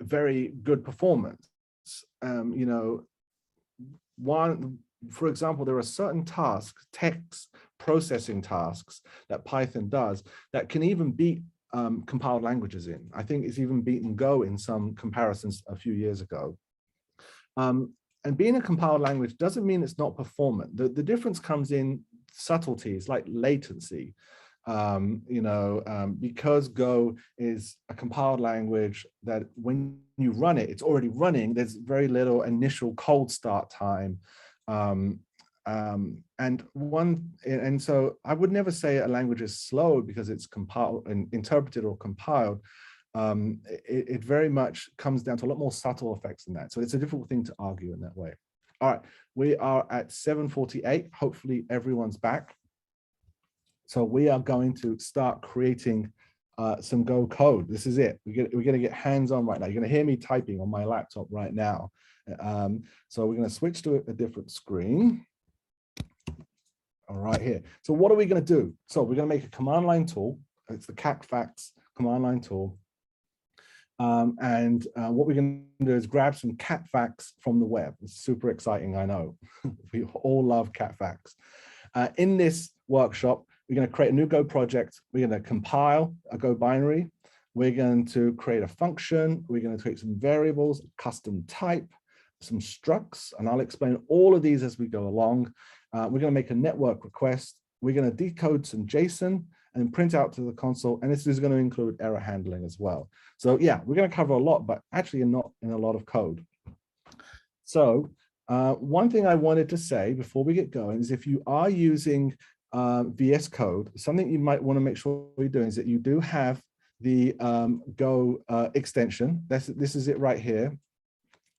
very good performance. You know, for example, there are certain tasks, text processing tasks that Python does that can even beat compiled languages in. I think it's even beaten Go in some comparisons a few years ago. And being a compiled language doesn't mean it's not performant. The difference comes in subtleties like latency. You know, because Go is a compiled language that when you run it, it's already running. There's very little initial cold start time. And so I would never say a language is slow because it's compiled and interpreted or compiled. It very much comes down to a lot more subtle effects than that. So it's a difficult thing to argue in that way. All right, we are at 7:48. Hopefully everyone's back. So we are going to start creating some Go code. This is it. We're going to get hands-on right now. You're going to hear me typing on my laptop right now. So we're going to switch to a different screen. All right, here. So what are we going to do? So we're going to make a command line tool. It's the catfacts command line tool. What we're going to do is grab some catfacts from the web. It's super exciting, I know. We all love catfacts. In this workshop, we're going to create a new Go project. We're going to compile a Go binary. We're going to create a function. We're going to create some variables, custom type, some structs, and I'll explain all of these as we go along. We're going to make a network request. We're going to decode some JSON and print out to the console. And this is going to include error handling as well. So yeah, we're going to cover a lot, but actually not in a lot of code. So one thing I wanted to say before we get going is if you are using VS Code, something you might want to make sure you're doing is that you do have the Go extension. This is it right here.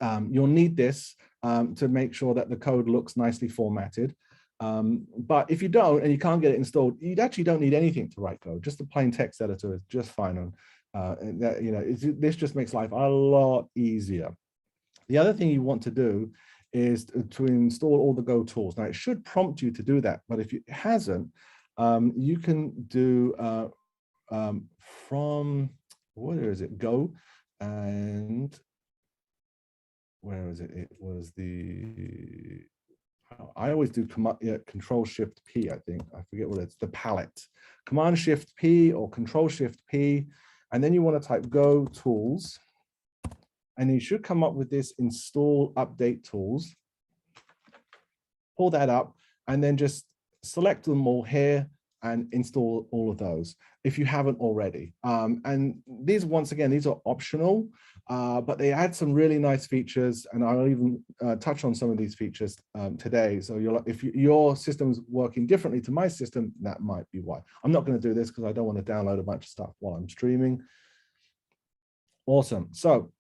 You'll need this to make sure that the code looks nicely formatted. But if you don't and you can't get it installed, you actually don't need anything to write code. Just a plain text editor is just fine. This just makes life a lot easier. The other thing you want to do is to install all the Go tools. Now, it should prompt you to do that, but if it hasn't, you can do from, where is it, Go, and where is it? It was the, I always do Control Shift P, I think. I forget what it's, the palette. Command Shift P or Control Shift P, and then you want to type Go tools. And you should come up with this install update tools. Pull that up and then just select them all here and install all of those if you haven't already. And these, once again, these are optional, but they add some really nice features, and I'll even touch on some of these features today. So if your system's working differently to my system, that might be why. I'm not going to do this because I don't want to download a bunch of stuff while I'm streaming. Awesome. So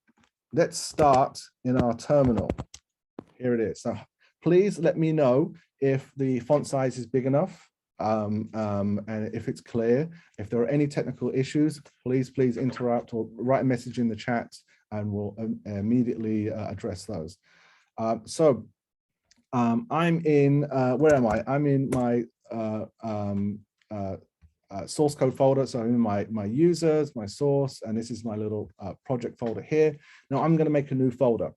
let's start in our terminal. Here it is. So please let me know if the font size is big enough and if it's clear. If there are any technical issues, please interrupt or write a message in the chat and we'll immediately address those. I'm in, where am I? I'm in my source code folder. So I'm in my users, my source, and this is my little project folder here. Now I'm going to make a new folder.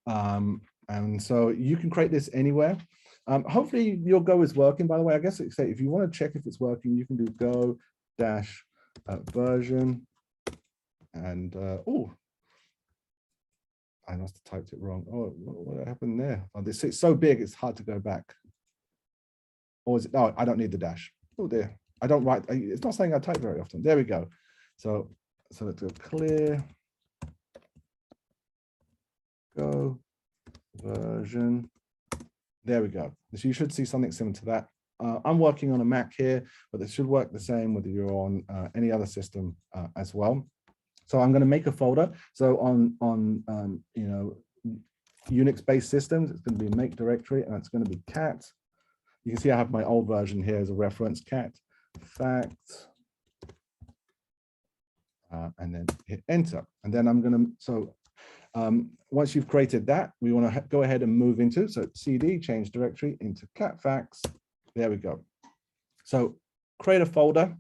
And so you can create this anywhere. Hopefully your Go is working, by the way. I guess it's, if you want to check if it's working, you can do go -version. And oh, I must have typed it wrong. Oh, what happened there? Oh, it's so big, it's hard to go back. Or is it? No, I don't need the dash. Oh dear. I don't write, it's not something I type very often. There we go. So let's go clear, go version. There we go. So you should see something similar to that. I'm working on a Mac here, but this should work the same whether you're on any other system as well. So I'm going to make a folder. So on you know, Unix-based systems, it's going to be a make directory, and it's going to be cat. You can see I have my old version here as a reference, cat fact, and then hit enter. And then I'm going to, once you've created that, we want to go ahead and move into, so cd, change directory into cat facts. There we go. So create a folder.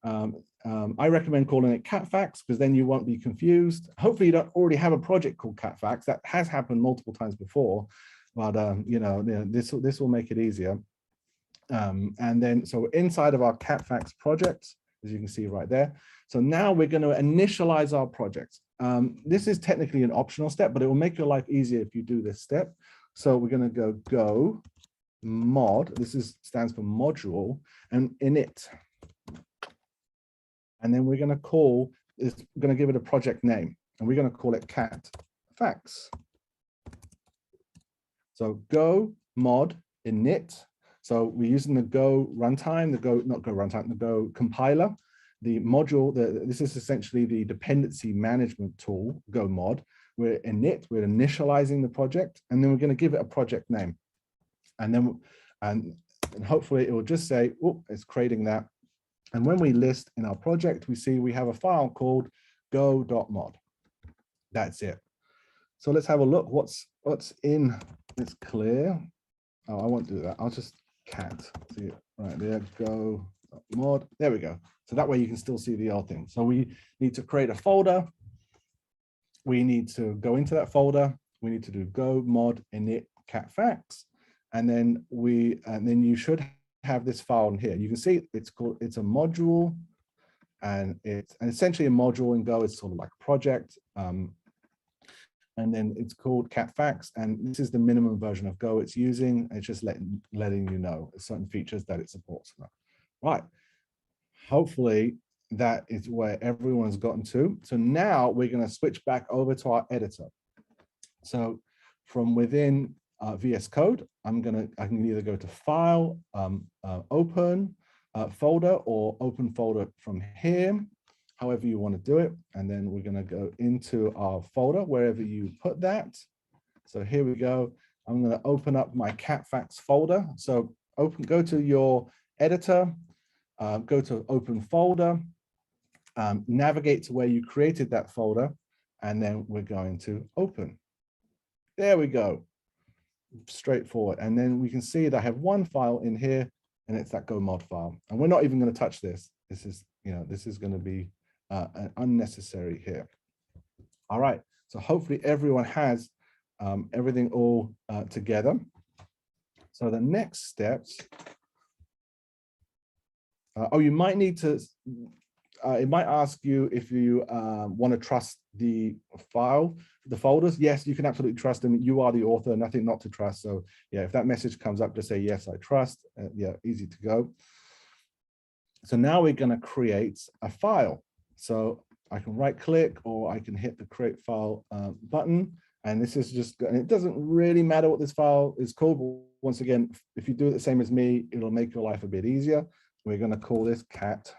I recommend calling it cat facts because then you won't be confused. Hopefully you don't already have a project called cat facts. That has happened multiple times before, but you know, this will make it easier. And then, so inside of our cat facts project, as you can see right there. So now we're going to initialize our project. This is technically an optional step, but it will make your life easier if you do this step. So we're going to go mod. This stands for module, and init. And then we're going to call this, we're going to give it a project name, and we're going to call it cat facts. So go mod init. So we're using the Go runtime, the Go compiler, the module. This is essentially the dependency management tool, Go mod. We're init, we're initializing the project, and then we're going to give it a project name. And then, and hopefully it will just say, oh, it's creating that. And when we list in our project, we see we have a file called go.mod. That's it. So let's have a look. What's in? It's clear. Oh, I won't do that. I'll just cat. See it right there. Go.mod. There we go. So that way you can still see the old thing. So we need to create a folder. We need to go into that folder. We need to do go mod init cat facts, and then you should have this file in here. You can see it's a module, and it's essentially a module in Go. It's sort of like a project, and then it's called cat facts, and this is the minimum version of Go it's using. It's just letting you know certain features that it supports. Right. Hopefully that is where everyone's gotten to. So now we're going to switch back over to our editor. So from within VS Code, I can either go to File, Open Folder, or Open Folder from here, however you want to do it. And then we're going to go into our folder, wherever you put that. So here we go. I'm going to open up my cat facts folder. So go to your editor, go to Open Folder, navigate to where you created that folder, and then we're going to open. There we go. Straightforward. And then we can see that I have one file in here, and it's that go mod file. And we're not even going to touch this. This is, this is going to be unnecessary here. All right. So hopefully everyone has everything all together. So the next steps. You might need to. It might ask you if you want to trust the file, the folders. Yes, you can absolutely trust them. You are the author, nothing not to trust. So yeah, if that message comes up, just say, yes, I trust. Yeah, easy to go. So now we're going to create a file. So I can right click, or I can hit the create file button. And this is just, and it doesn't really matter what this file is called. But once again, if you do it the same as me, it'll make your life a bit easier. We're going to call this cat.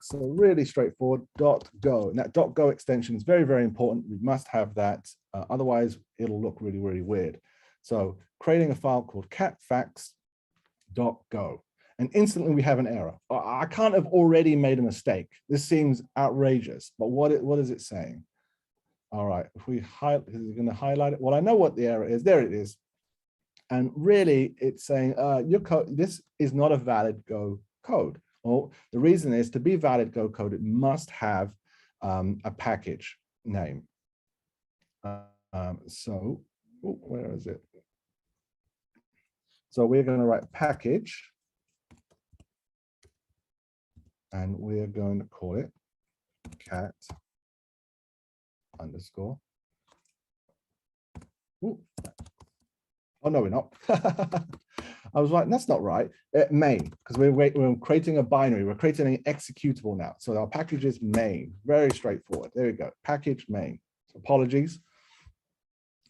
So really straightforward, .go. And that .go extension is very, very important. We must have that. Otherwise, it'll look really, really weird. So creating a file called catfacts.go. And instantly we have an error. I can't have already made a mistake. This seems outrageous, but what is it saying? All right, if we highlight, is it going to highlight it? Well, I know what the error is. There it is. And really it's saying your code, this is not a valid Go code. Well, the reason is, to be valid Go code, it must have a package name. So where is it? So we're going to write package, and we're going to call it cat underscore. Ooh. Oh, no, we're not. I was like, that's not right. Main, because we're creating a binary. We're creating an executable now. So our package is main. Very straightforward. There we go. Package main. So apologies.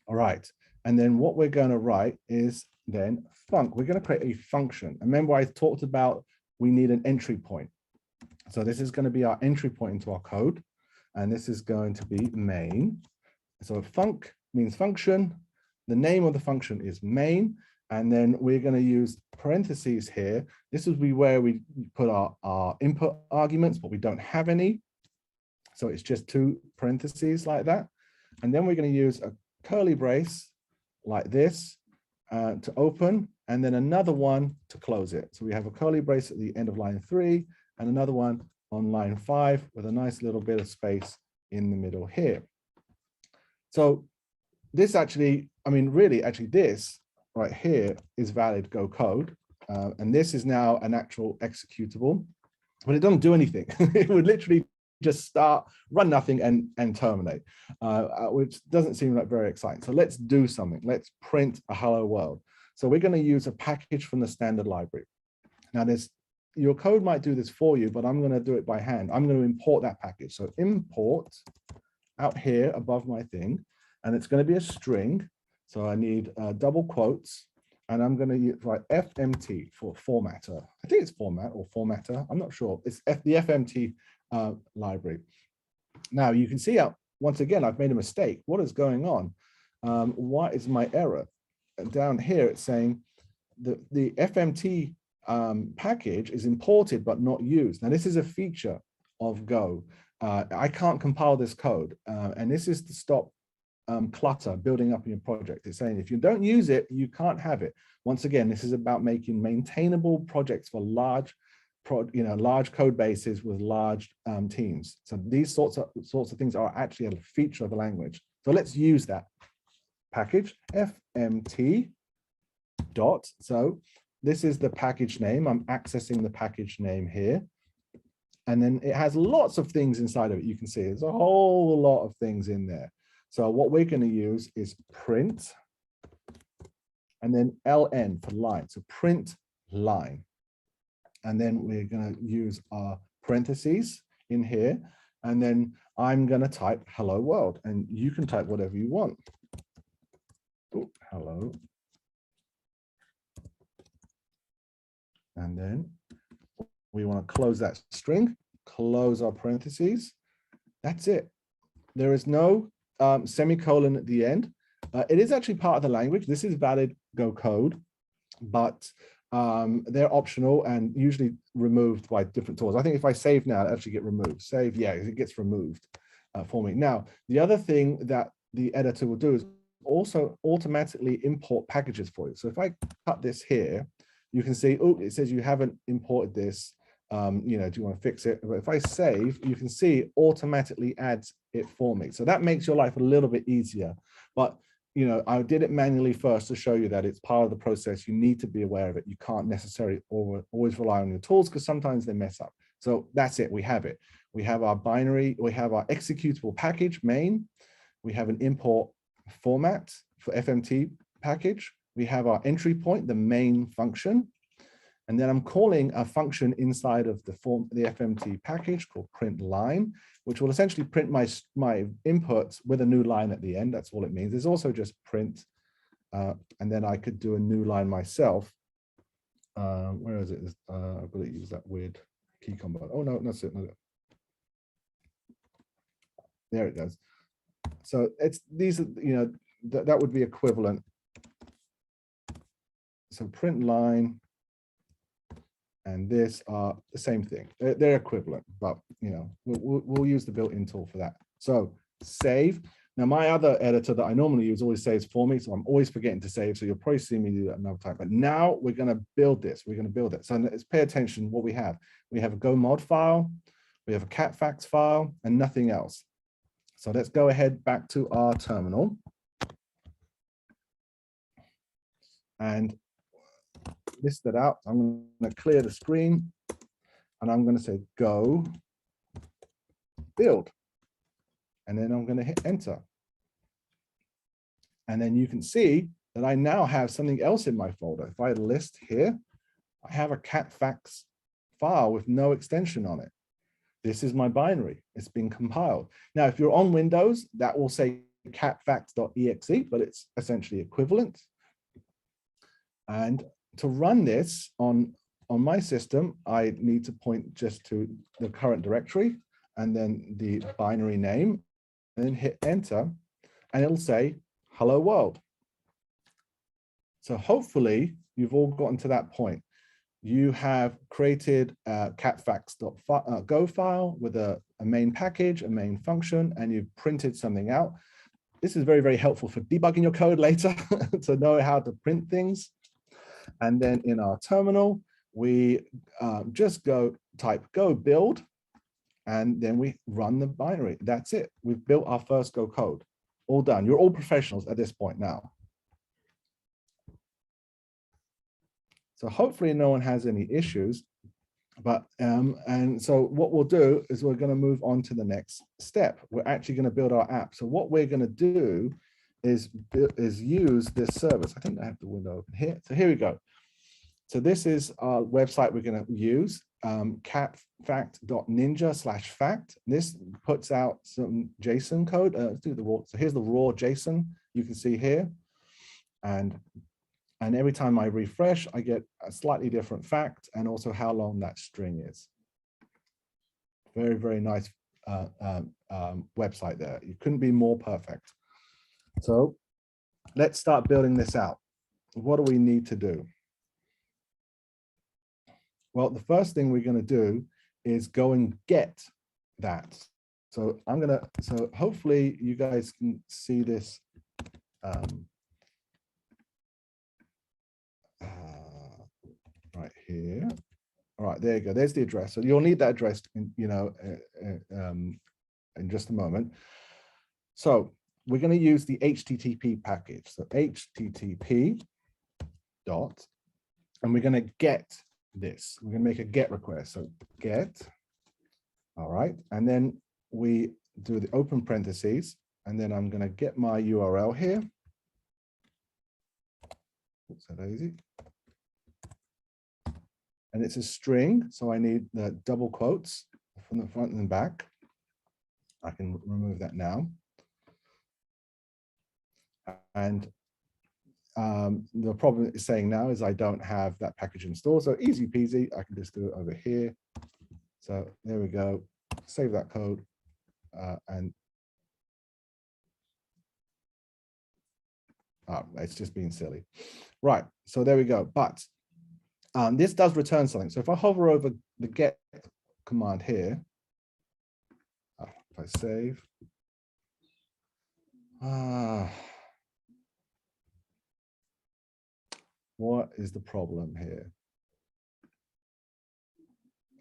All right. And then what we're going to write is then func. We're going to create a function. Remember, I talked about we need an entry point. So this is going to be our entry point into our code. And this is going to be main. So func means function. The name of the function is main. And then we're going to use parentheses here. This will be where we put our input arguments, but we don't have any. So it's just 2 parentheses like that. And then we're going to use a curly brace like this to open, and then another one to close it. So we have a curly brace at the end of line 3 and another one on line 5 with a nice little bit of space in the middle here. So this actually, I mean, really, actually this right here is valid Go code. And this is now an actual executable, but it doesn't do anything. It would literally just start, run nothing, and terminate, which doesn't seem like very exciting. So let's do something. Let's print a hello world. So we're going to use a package from the standard library. Now, your code might do this for you, but I'm going to do it by hand. I'm going to import that package. So import out here above my thing, and it's going to be a string. So I need double quotes, and I'm going to write FMT for formatter. I think it's format or formatter. I'm not sure. It's the FMT library. Now you can see out once again, I've made a mistake. What is going on? What is my error? And down here, it's saying the FMT package is imported but not used. Now this is a feature of Go. I can't compile this code, and this is to stop clutter building up in your project. It's saying if you don't use it, you can't have it. Once again, this is about making maintainable projects for large code bases with large teams. So these sorts of things are actually a feature of the language. So let's use that package FMT dot. So this is the package name. I'm accessing the package name here. And then it has lots of things inside of it. You can see there's a whole lot of things in there. So what we're going to use is print and then ln for line. So print line. And then we're going to use our parentheses in here. And then I'm going to type hello world. And you can type whatever you want. Oh, hello. And then we want to close that string, close our parentheses. That's it. There is no semicolon at the end. It is actually part of the language. This is valid Go code, but they're optional and usually removed by different tools. I think if I save now, it actually get removed. Save, yeah, it gets removed for me. Now, the other thing that the editor will do is also automatically import packages for you. So if I cut this here, you can see, oh, it says you haven't imported this. Do you want to fix it? But if I save, you can see it automatically adds it for me. So that makes your life a little bit easier. But I did it manually first to show you that it's part of the process. You need to be aware of it. You can't necessarily always rely on your tools because sometimes they mess up. So that's it. We have it. We have our binary. We have our executable package main. We have an import format for FMT package. We have our entry point, the main function. And then I'm calling a function inside of the FMT package called print line, which will essentially print my inputs with a new line at the end. That's all it means. There's also just print, and then I could do a new line myself. Where is it? I've got to use that weird key combo. Oh no, that's it. No. There it goes. So these are that would be equivalent. So print line and this are the same thing. They're equivalent, but we'll use the built-in tool for that. So save. Now my other editor that I normally use always saves for me, so I'm always forgetting to save. So you'll probably see me do that another time. But now we're going to build this. We're going to build it. So let's pay attention what we have. We have a Go mod file, we have a catfax file, and nothing else. So let's go ahead back to our terminal. And list that out. I'm going to clear the screen and I'm going to say go build. And then I'm going to hit enter. And then you can see that I now have something else in my folder. If I list here, I have a catfacts file with no extension on it. This is my binary. It's been compiled. Now, if you're on Windows, that will say catfacts.exe, but it's essentially equivalent. And to run this on my system, I need to point just to the current directory and then the binary name, and then hit enter, and it'll say, hello world. So hopefully you've all gotten to that point. You have created a catfacts.go file with a main package, a main function, and you've printed something out. This is very, very helpful for debugging your code later to know how to print things. And then in our terminal, we just type go build, and then we run the binary. That's it. We've built our first Go code. All done. You're all professionals at this point now. So hopefully no one has any issues, but and so what we'll do is we're going to move on to the next step. We're actually going to build our app. So what we're going to do is use this service. I think I have the window open here. So here we go. So this is our website we're going to use, catfact.ninja/fact. This puts out some JSON code. Let's do the raw. So here's the raw JSON you can see here, and every time I refresh, I get a slightly different fact and also how long that string is. Very, very nice website there. You couldn't be more perfect. So let's start building this out. What do we need to do? Well, the first thing we're going to do is go and get that. So so hopefully you guys can see this. Right here. All right, there you go. There's the address. So you'll need that address in, in just a moment. So we're going to use the HTTP package. So HTTP dot, and we're going to get this. We're going to make a get request. So get. All right, and then we do the open parentheses, and then I'm going to get my URL here. Oops, that easy. And it's a string, so I need the double quotes from the front and the back. I can remove that now. And the problem it's saying now is I don't have that package installed, so easy peasy, I can just do it over here. So there we go, save that code, and it's just being silly. Right, so there we go, but this does return something. So if I hover over the get command here, if I save, what is the problem here?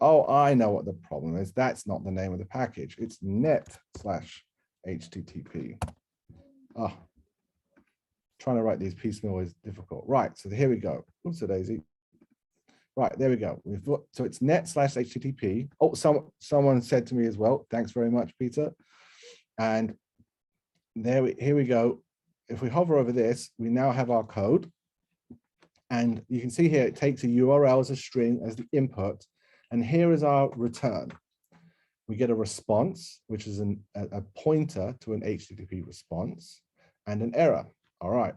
Oh, I know what the problem is. That's not the name of the package. It's net/HTTP. Trying to write these piecemeal is difficult. Right, so here we go. Oops, a daisy. Right, there we go. So it's net/HTTP. Oh, someone said to me as well, thanks very much, Peter. And here we go. If we hover over this, we now have our code. And you can see here, it takes a URL as a string as the input. And here is our return. We get a response, which is a pointer to an HTTP response, and an error. All right.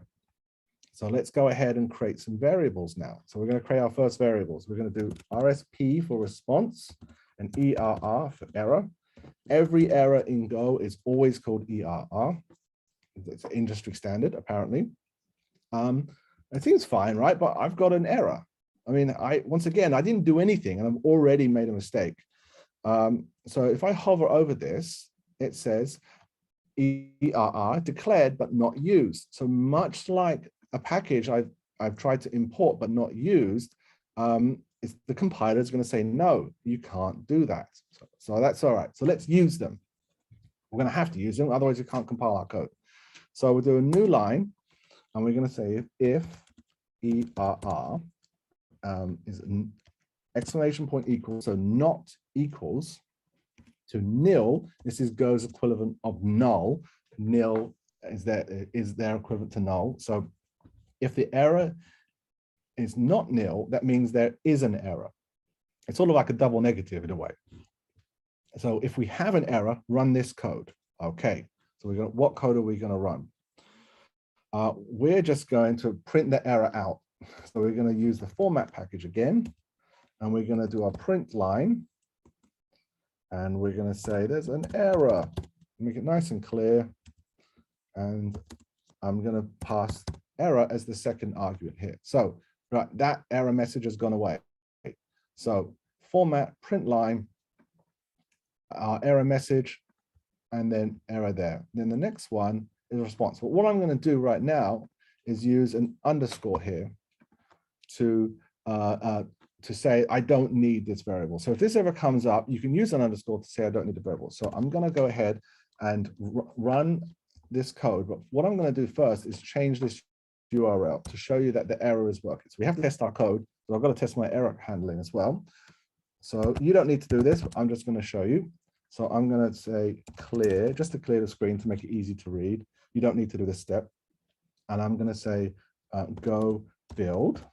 So let's go ahead and create some variables now. So we're going to create our first variables. We're going to do RSP for response and ERR for error. Every error in Go is always called ERR. It's an industry standard, apparently. It seems fine, right? But I've got an error. I mean, once again, I didn't do anything and I've already made a mistake. So if I hover over this, it says ERR declared but not used. So much like a package I've tried to import but not used, the compiler is going to say, no, you can't do that. So that's all right. So let's use them. We're going to have to use them, otherwise we can't compile our code. So we'll do a new line, and we're going to say if ERR is an exclamation point equals, so not equals to nil. This is Go's equivalent of null. Nil is their equivalent to null. So If the error is not nil, that means there is an error. It's sort of like a double negative in a way. So if we have an error, run this code. Okay, so what code are we going to run? We're just going to print the error out. So we're going to use the format package again, and we're going to do our print line. And we're going to say there's an error. Make it nice and clear. And I'm going to pass error as the second argument here. So right, that error message has gone away. So format, print line, our error message, and then error there. Then the next one is response. But what I'm going to do right now is use an underscore here to say I don't need this variable. So if this ever comes up, you can use an underscore to say I don't need the variable. So I'm going to go ahead and run this code. But what I'm going to do first is change this URL to show you that the error is working. So we have to test our code. So I've got to test my error handling as well. So you don't need to do this. I'm just going to show you. So I'm going to say clear, just to clear the screen to make it easy to read. You don't need to do this step. And I'm going to say go build.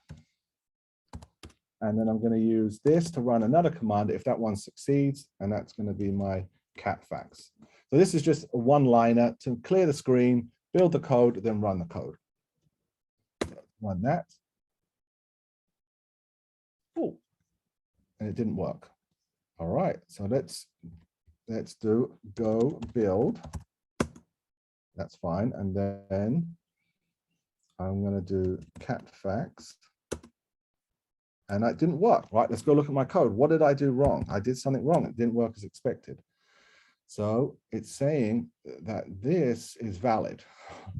And then I'm going to use this to run another command if that one succeeds. And that's going to be my catfax. So this is just a one-liner to clear the screen, build the code, then run the code. Run that. Oh, and it didn't work. All right, so let's do go build. That's fine. And then I'm going to do catfax. And that didn't work, right? Let's go look at my code. What did I do wrong? I did something wrong. It didn't work as expected. So it's saying that this is valid.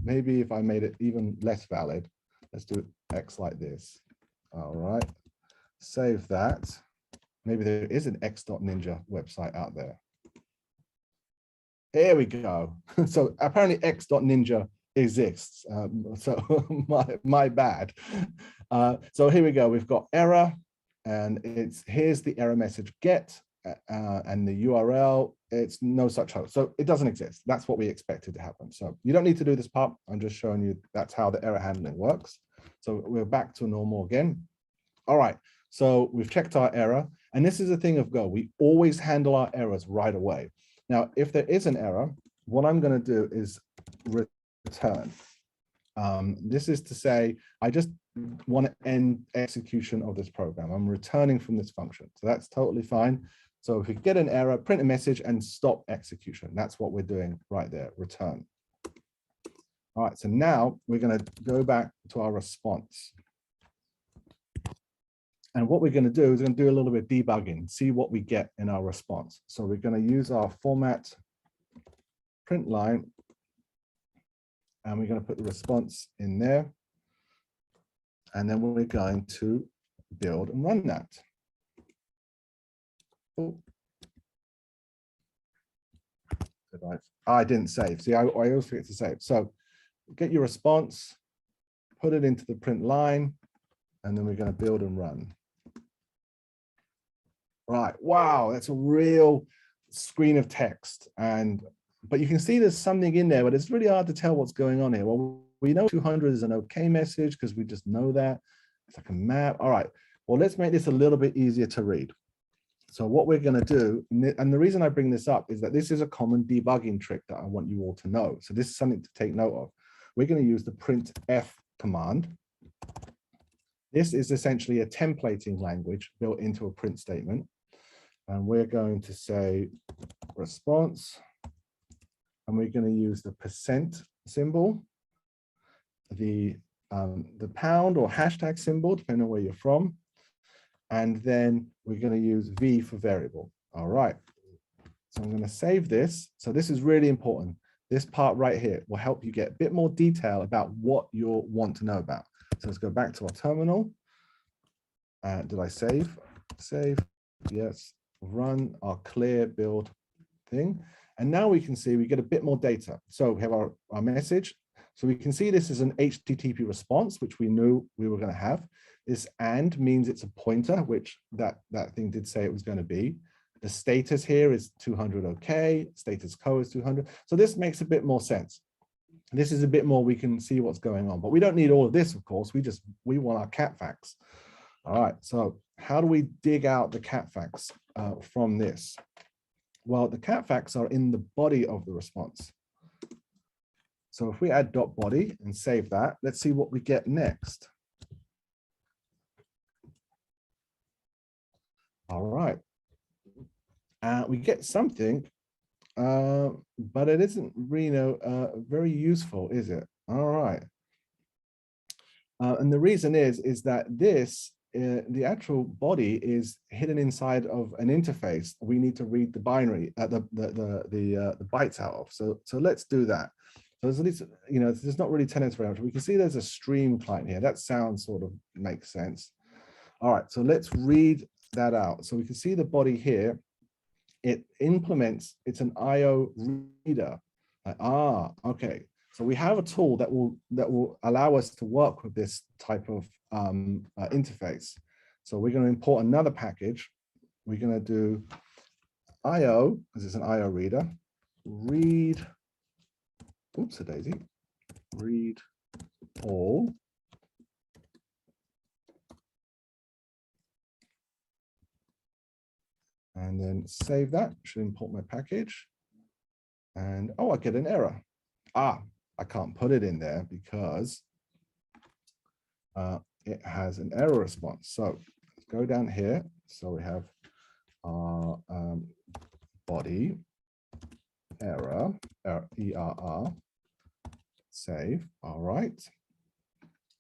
Maybe if I made it even less valid, let's do X like this. All right, save that. Maybe there is an x.ninja website out there. Here we go. So apparently x.ninja exists. So my bad. So here we go. We've got error, and here's the error message get, and the URL. It's no such host. So it doesn't exist. That's what we expected to happen. So you don't need to do this part. I'm just showing you that's how the error handling works. So we're back to normal again. All right. So we've checked our error, and this is a thing of Go. We always handle our errors right away. Now, if there is an error, what I'm going to do is return. This is to say, I just want to end execution of this program. I'm returning from this function. So that's totally fine. So if we get an error, print a message and stop execution. That's what we're doing right there, return. All right, so now we're going to go back to our response. And what we're going to do is we're going to do a little bit of debugging, see what we get in our response. So we're going to use our format print line, and we're going to put the response in there. And then we're going to build and run that. Oh. I didn't save. See, I always forget to save. So get your response, put it into the print line, and then we're going to build and run. Right, wow, that's a real screen of text. But you can see there's something in there, but it's really hard to tell what's going on here. Well, we know 200 is an okay message because we just know that. It's like a map. All right, well, let's make this a little bit easier to read. So what we're going to do, and the reason I bring this up is that this is a common debugging trick that I want you all to know. So this is something to take note of. We're going to use the printf command. This is essentially a templating language built into a print statement. And we're going to say response, and we're going to use the % symbol, the pound or hashtag symbol, depending on where you're from. And then we're going to use V for variable. All right. So I'm going to save this. So this is really important. This part right here will help you get a bit more detail about what you want to know about. So let's go back to our terminal. Did I save? Save. Yes. Run our clear build thing. And now we can see we get a bit more data. So we have our message. So we can see this is an HTTP response, which we knew we were going to have. This and means it's a pointer, which that thing did say it was going to be. The status here is 200 okay, status co is 200. So this makes a bit more sense. this is a bit more, we can see what's going on, but we don't need all of this, of course. We want our cat facts. All right, so how do we dig out the cat facts from this? Well, the cat facts are in the body of the response. So if we add .body and save that, let's see what we get next. All right, we get something, but it isn't really very useful, is it? All right. And the reason is that this, the actual body is hidden inside of an interface we need to read the binary, the bytes out of. So let's do that. So there's at least, there's not really tenants very much. We can see there's a stream client here. That sounds sort of makes sense. All right, so let's read that out. So we can see the body here. It implements, it's an IO reader. Okay. So we have a tool that will allow us to work with this type of interface. So we're going to import another package. We're going to do IO, because it's an IO reader, read, oops, a daisy, read all. And then save that, should import my package. And oh, I get an error. I can't put it in there because it has an error response. So let's go down here. So we have our body error, ERR, save, all right.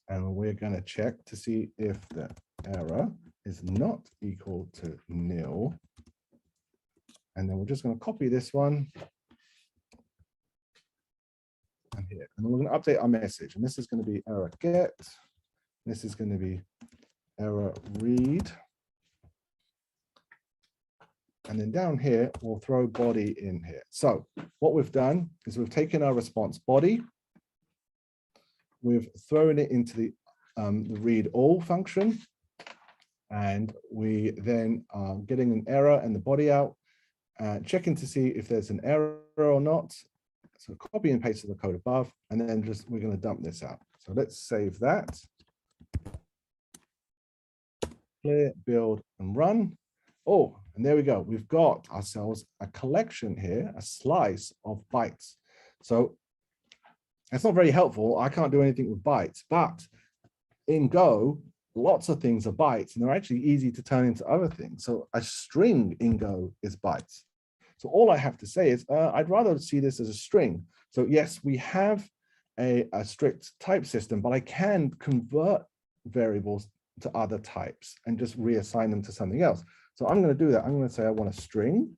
And we're gonna check to see if the error is not equal to nil. And then we're just gonna copy this one. And here, and then we're going to update our message, and this is going to be error get, this is going to be error read, and then down here we'll throw body in here. So what we've done is we've taken our response body, we've thrown it into the read all function, and we then are getting an error and the body out, checking to see if there's an error or not. So copy and paste the code above, and then we're going to dump this out. So let's save that. Clear, build, and run. Oh, and there we go. We've got ourselves a collection here, a slice of bytes. So it's not very helpful. I can't do anything with bytes, but in Go, lots of things are bytes, and they're actually easy to turn into other things. So a string in Go is bytes. So all I have to say is I'd rather see this as a string. So yes, we have a strict type system, but I can convert variables to other types and just reassign them to something else. So I'm going to do that. I'm going to say I want a string,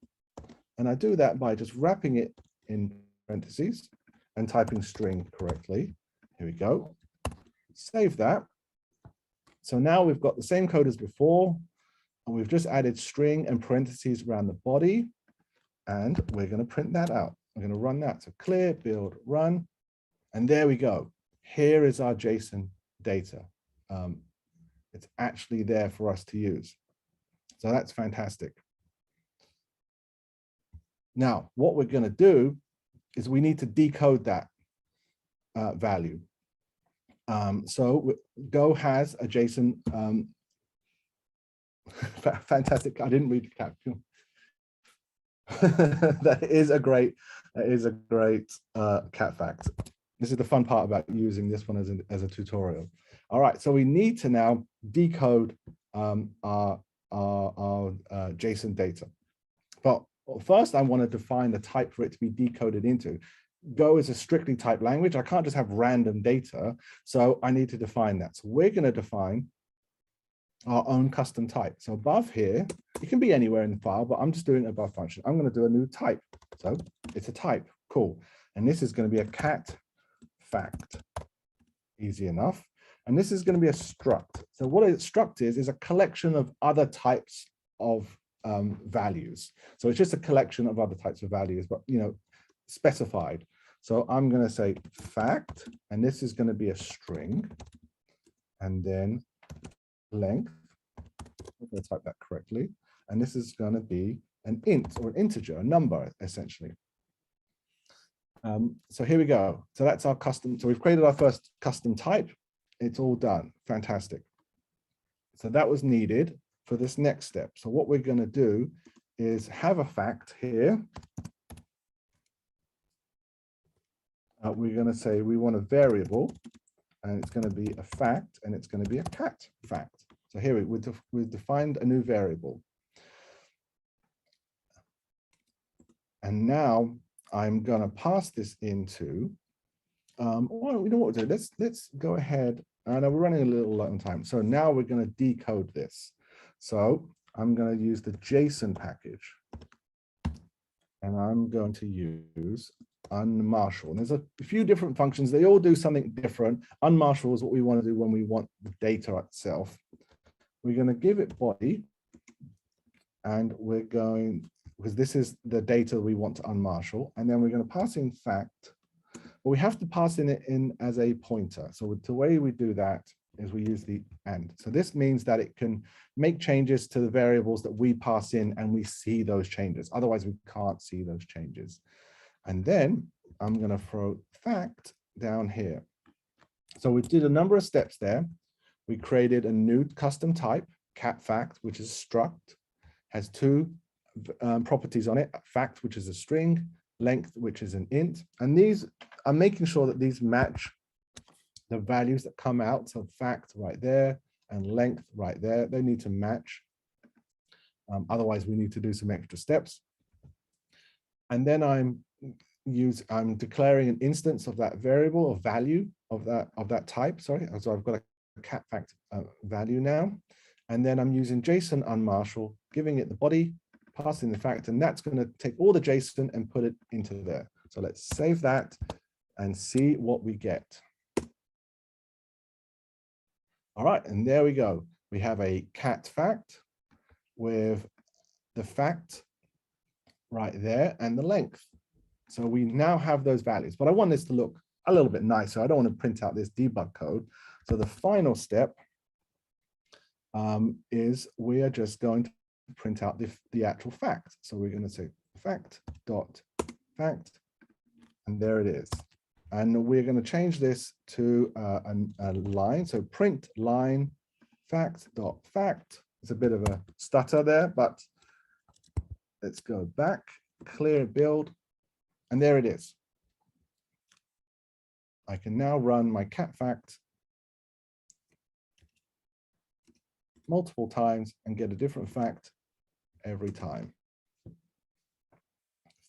and I do that by just wrapping it in parentheses and typing string correctly. Here we go. Save that. So now we've got the same code as before, and we've just added string and parentheses around the body. And we're going to print that out. We're going to run that. So clear, build, run. And there we go. Here is our JSON data. It's actually there for us to use. So that's fantastic. Now, what we're going to do is we need to decode that value. So Go has a JSON. Fantastic. I didn't read the caption. that is a great cat fact. This is the fun part about using this one as a tutorial. All right, so we need to now decode our JSON data. But first, I want to define the type for it to be decoded into. Go is a strictly typed language. I can't just have random data, so I need to define that. So we're going to define our own custom type. So above here, it can be anywhere in the file, but I'm just doing it above function. I'm going to do a new type. So it's a type. Cool. And this is going to be a cat fact. Easy enough. And this is going to be a struct. So what a struct is a collection of other types of values. So it's just a collection of other types of values, but specified. So I'm going to say fact, and this is going to be a string, and then length. I'm going to type that correctly, and this is going to be an int or an integer, a number essentially. So here we go. So that's our custom. So we've created our first custom type. It's all done. Fantastic. So that was needed for this next step. So what we're going to do is have a fact here. We're going to say we want a variable, and it's going to be a fact, and it's going to be a cat fact. So here we've defined a new variable. And now I'm going to pass this into, well, you know what we'll do? Let's go ahead. And we're running a little low on time. So now we're going to decode this. So I'm going to use the JSON package. And I'm going to use unmarshal. And there's a few different functions. They all do something different. Unmarshal is what we want to do when we want the data itself. We're going to give it body. And we're going, because this is the data we want to unmarshal. And then we're going to pass in fact. But we have to pass it in as a pointer. So the way we do that is we use the and. So this means that it can make changes to the variables that we pass in, and we see those changes. Otherwise, we can't see those changes. And then I'm going to throw fact down here. So we did a number of steps there. We created a new custom type, cat fact, which is struct, has two properties on it, fact, which is a string, length, which is an int. And these, I'm making sure that these match the values that come out. So fact right there and length right there, they need to match. Otherwise, we need to do some extra steps. And then I'm declaring an instance of that variable or value of that type. Sorry, so I've got a cat fact value now. And then I'm using JSON unmarshal, giving it the body, passing the fact, and that's going to take all the JSON and put it into there. So let's save that and see what we get. All right, and there we go. We have a cat fact with the fact right there and the length. So we now have those values, but I want this to look a little bit nicer. I don't want to print out this debug code. So the final step is we are just going to print out the actual fact. So we're going to say fact dot fact, and there it is. And we're going to change this to a line. So print line fact dot fact. It's a bit of a stutter there, but let's go back, clear build, and there it is. I can now run my cat fact multiple times and get a different fact every time.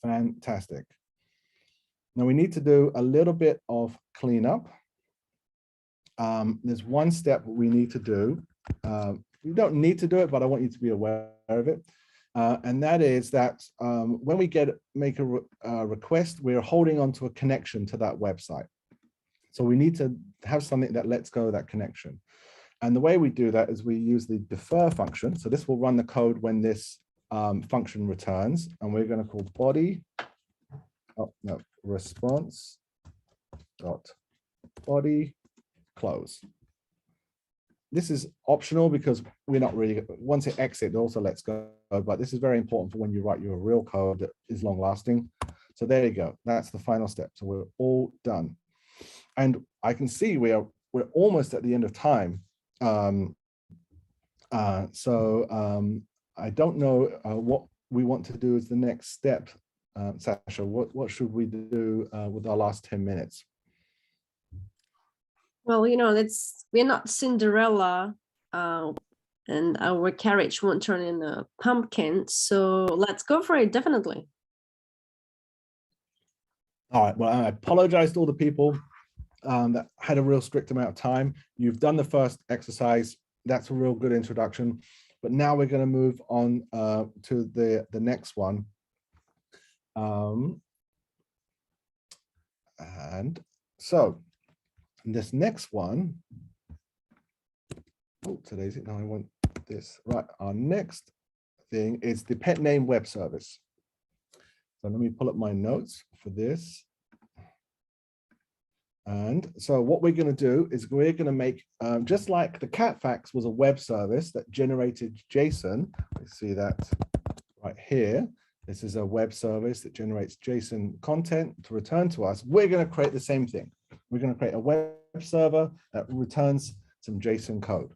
Fantastic. Now we need to do a little bit of cleanup. There's one step we need to do. You don't need to do it, but I want you to be aware of it. And that is that when we make a request, we're holding on to a connection to that website. So we need to have something that lets go of that connection. And the way we do that is we use the defer function. So this will run the code when this function returns, and we're going to call body, response dot body close. This is optional because we're not really, once it exits, it also lets go, but this is very important for when you write your real code that is long lasting. So there you go. That's the final step. So we're all done. And I can see we're almost at the end of time. I don't know what we want to do as the next step. Sasha, what should we do with our last 10 minutes? Well, you know, we're not Cinderella, and our carriage won't turn in a pumpkin. So let's go for it, definitely. All right, well, I apologize to all the people that had a real strict amount of time. You've done the first exercise. That's a real good introduction. But now we're going to move on to the next one. And so this next one, oh, today's it. Now I want this. Right, our next thing is the pet name web service. So let me pull up my notes for this. And so what we're going to do is we're going to make, just like the cat facts was a web service that generated JSON, we see that right here, This is a web service that generates JSON content to return to us. We're going to create the same thing. We're going to create a web server that returns some JSON code.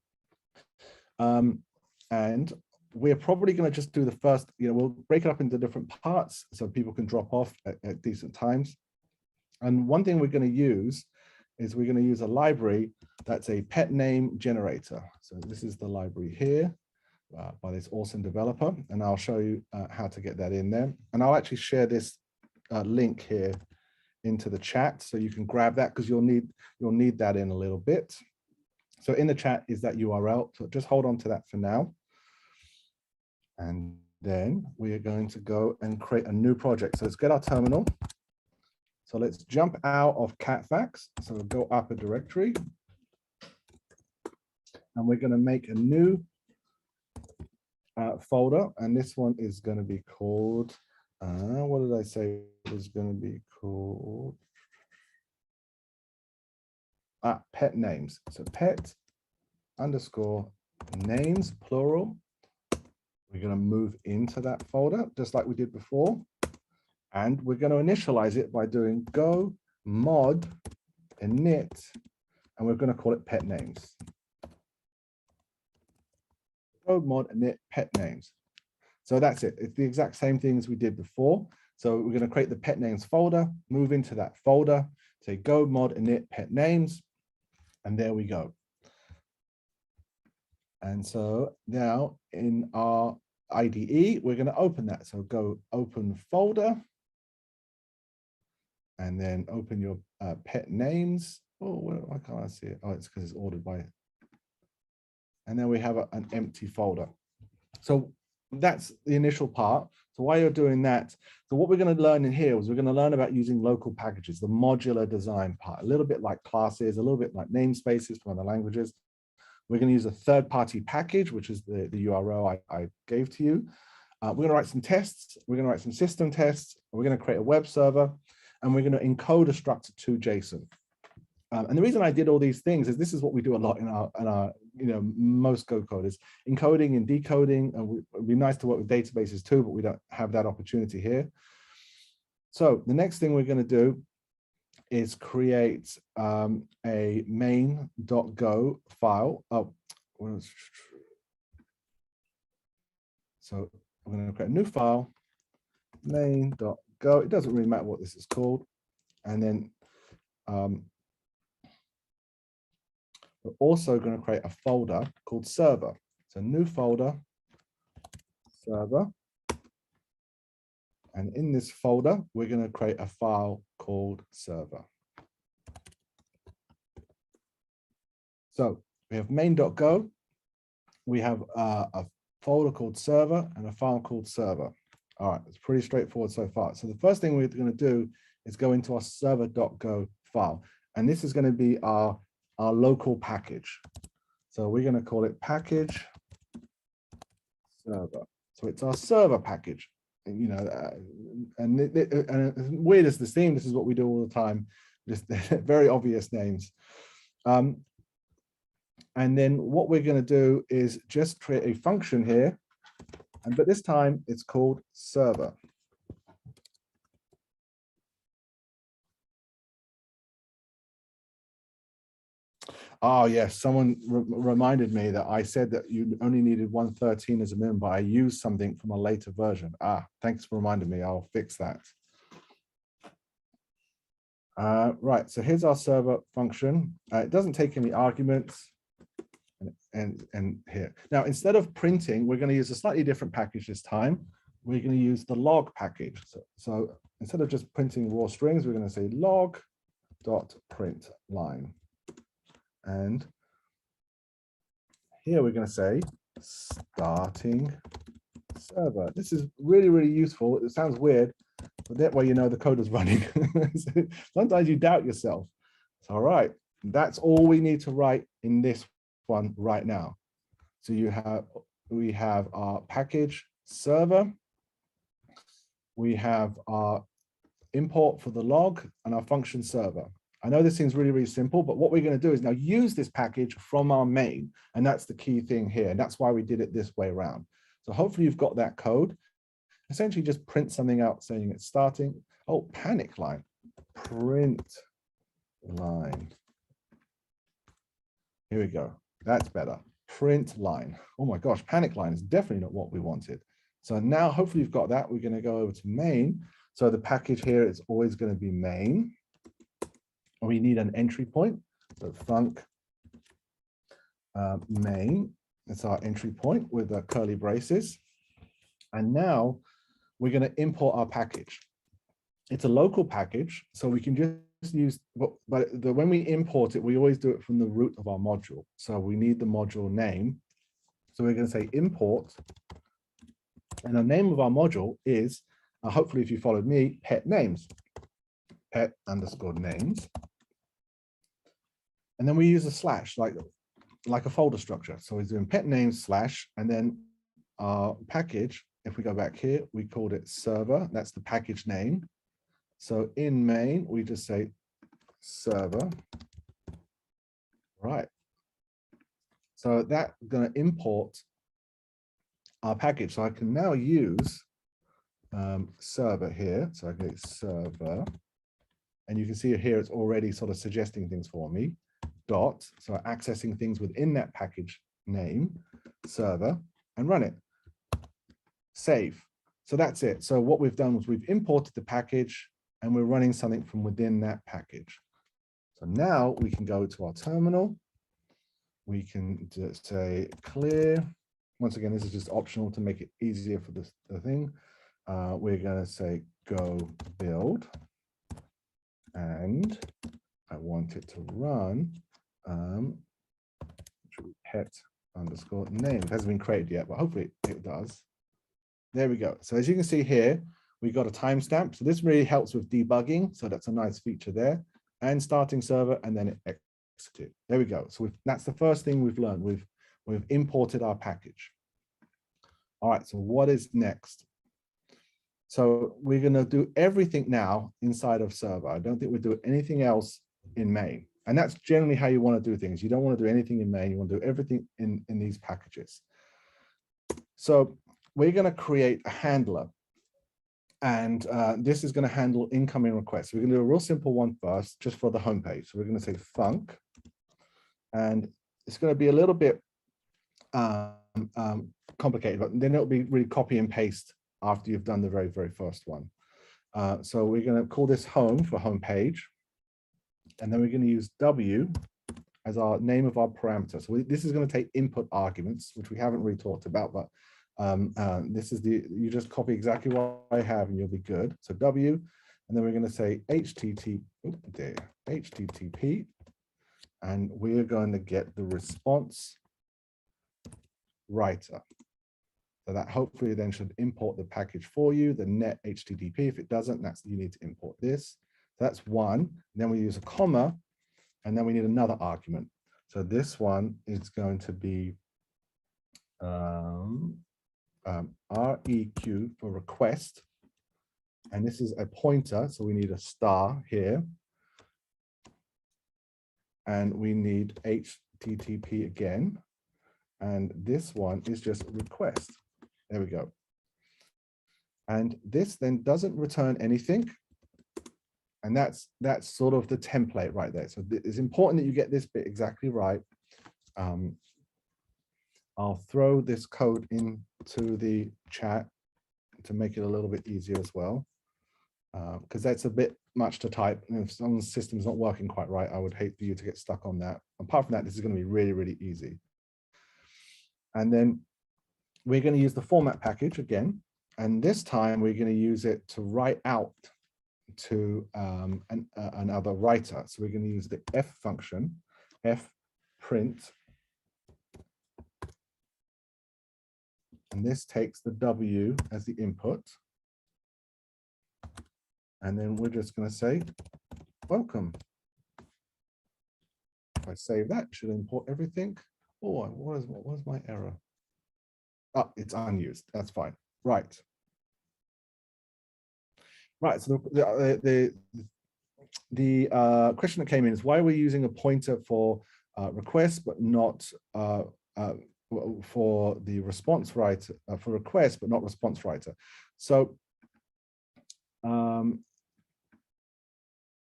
And we're probably going to just do the first, we'll break it up into different parts so people can drop off at decent times. And one thing we're going to use is we're going to use a library that's a pet name generator. So this is the library here. By this awesome developer, and I'll show you how to get that in there. And I'll actually share this link here into the chat so you can grab that, because you'll need that in a little bit. So in the chat is that URL. So just hold on to that for now. And then we are going to go and create a new project. So let's get our terminal. So let's jump out of catfax. So we'll go up a directory. And we're going to make a new folder, and this one is going to be called, what did I say it was going to be called? Pet names. So pet underscore names, plural. We're going to move into that folder just like we did before, and we're going to initialize it by doing go mod init, and we're going to call it pet names. Mod init pet names. So that's it. It's the exact same thing as we did before. So we're going to create the pet names folder, move into that folder, say go mod init pet names, and there we go. And so now in our IDE, we're going to open that. So go open folder, and then open your pet names. Oh, why can't I see it? Oh, it's because it's ordered by. And then we have an empty folder. So that's the initial part. So while you're doing that, so what we're going to learn in here is we're going to learn about using local packages, the modular design part, a little bit like classes, a little bit like namespaces from other languages. We're going to use a third-party package, which is the URL I gave to you. We're going to write some tests. We're going to write some system tests. We're going to create a web server, and we're going to encode a struct to JSON. And the reason I did all these things is this is what we do a lot in our most Go coders, encoding and decoding. And it'd be nice to work with databases too, but we don't have that opportunity here. So the next thing we're going to do is create a main.go file. So we're going to create a new file, main.go. It doesn't really matter what this is called. And then we're also going to create a folder called server. So new folder, server. And in this folder, we're going to create a file called server. So we have main.go. We have a folder called server and a file called server. All right, it's pretty straightforward so far. So the first thing we're going to do is go into our server.go file. And this is going to be our local package. So we're going to call it package server. So it's our server package. And weird as this theme, this is what we do all the time, just very obvious names. And then what we're going to do is just create a function here, but this time it's called server. Oh yes, someone reminded me that I said that you only needed 113 as a minimum, but I used something from a later version. Thanks for reminding me. I'll fix that. Right, so here's our server function. It doesn't take any arguments. And here. Now, instead of printing, we're going to use a slightly different package this time. We're going to use the log package. So instead of just printing raw strings, we're going to say log.println. And here we're going to say starting server. This is really, really useful. It sounds weird, but that way you know the code is running. Sometimes you doubt yourself. It's all right. That's all we need to write in this one right now. So we have our package server. We have our import for the log and our function server. I know this seems really, really simple, but what we're going to do is now use this package from our main. And that's the key thing here. And that's why we did it this way around. So hopefully you've got that code. essentially just print something out saying it's starting. Oh, panic line, print line. Here we go. That's better. Print line. Oh my gosh, panic line is definitely not what we wanted. So now hopefully you've got that. We're going to go over to main. So the package here is always going to be main. We need an entry point. So func main. That's our entry point with the curly braces. And now we're going to import our package. It's a local package, so we can just use, when we import it, we always do it from the root of our module. So we need the module name. So we're going to say import, and the name of our module is, hopefully if you followed me, pet names, pet underscore names. And then we use a slash, like a folder structure. So we're doing pet names slash, and then our package, if we go back here, we called it server. That's the package name. So in main, we just say server. Right. So that's going to import our package. So I can now use server here. So I go server, and you can see here it's already sort of suggesting things for me. Dot, so accessing things within that package name, server, and run it. Save. So that's it. So what we've done was we've imported the package, and we're running something from within that package. So now we can go to our terminal. We can just say clear. Once again, this is just optional to make it easier for the thing. We're going to say go build, and I want it to run pet underscore name. It hasn't been created yet, but hopefully it does. There we go. So as you can see here, we got a timestamp. So this really helps with debugging. So that's a nice feature there. And starting server, and then it execute. There we go. So that's the first thing we've learned. We've imported our package. All right, so what is next? So we're going to do everything now inside of server. I don't think we'll do anything else in main. And that's generally how you want to do things. You don't want to do anything in main. You want to do everything in these packages. So we're going to create a handler. And this is going to handle incoming requests. We're going to do a real simple one first, just for the homepage. So we're going to say func. And it's going to be a little bit complicated, but then it'll be really copy and paste after you've done the very, very first one. So we're going to call this home for homepage. And then we're going to use W as our name of our parameter. So this is going to take input arguments, which we haven't really talked about, but this is you just copy exactly what I have and you'll be good. So W, and then we're going to say HTTP, and we're going to get the response writer. So that hopefully then should import the package for you, the net HTTP. If it doesn't, you need to import this. So that's one. And then we use a comma, and then we need another argument. So this one is going to be REQ for request. And this is a pointer, so we need a star here. And we need HTTP again. And this one is just request. There we go. And this then doesn't return anything. And that's sort of the template right there. So it's important that you get this bit exactly right. I'll throw this code into the chat to make it a little bit easier as well, because that's a bit much to type. And if someone's system's not working quite right, I would hate for you to get stuck on that. Apart from that, this is going to be really, really easy. And then we're going to use the format package again. And this time we're going to use it to write out to another writer. So we're going to use the F function, F print. And this takes the W as the input. And then we're just going to say, welcome. If I save that, it should import everything. Oh, what was my error? Oh, it's unused. That's fine. Right. Right. So the question that came in is why are we using a pointer for requests, but not for the response writer, for request, but not response writer. So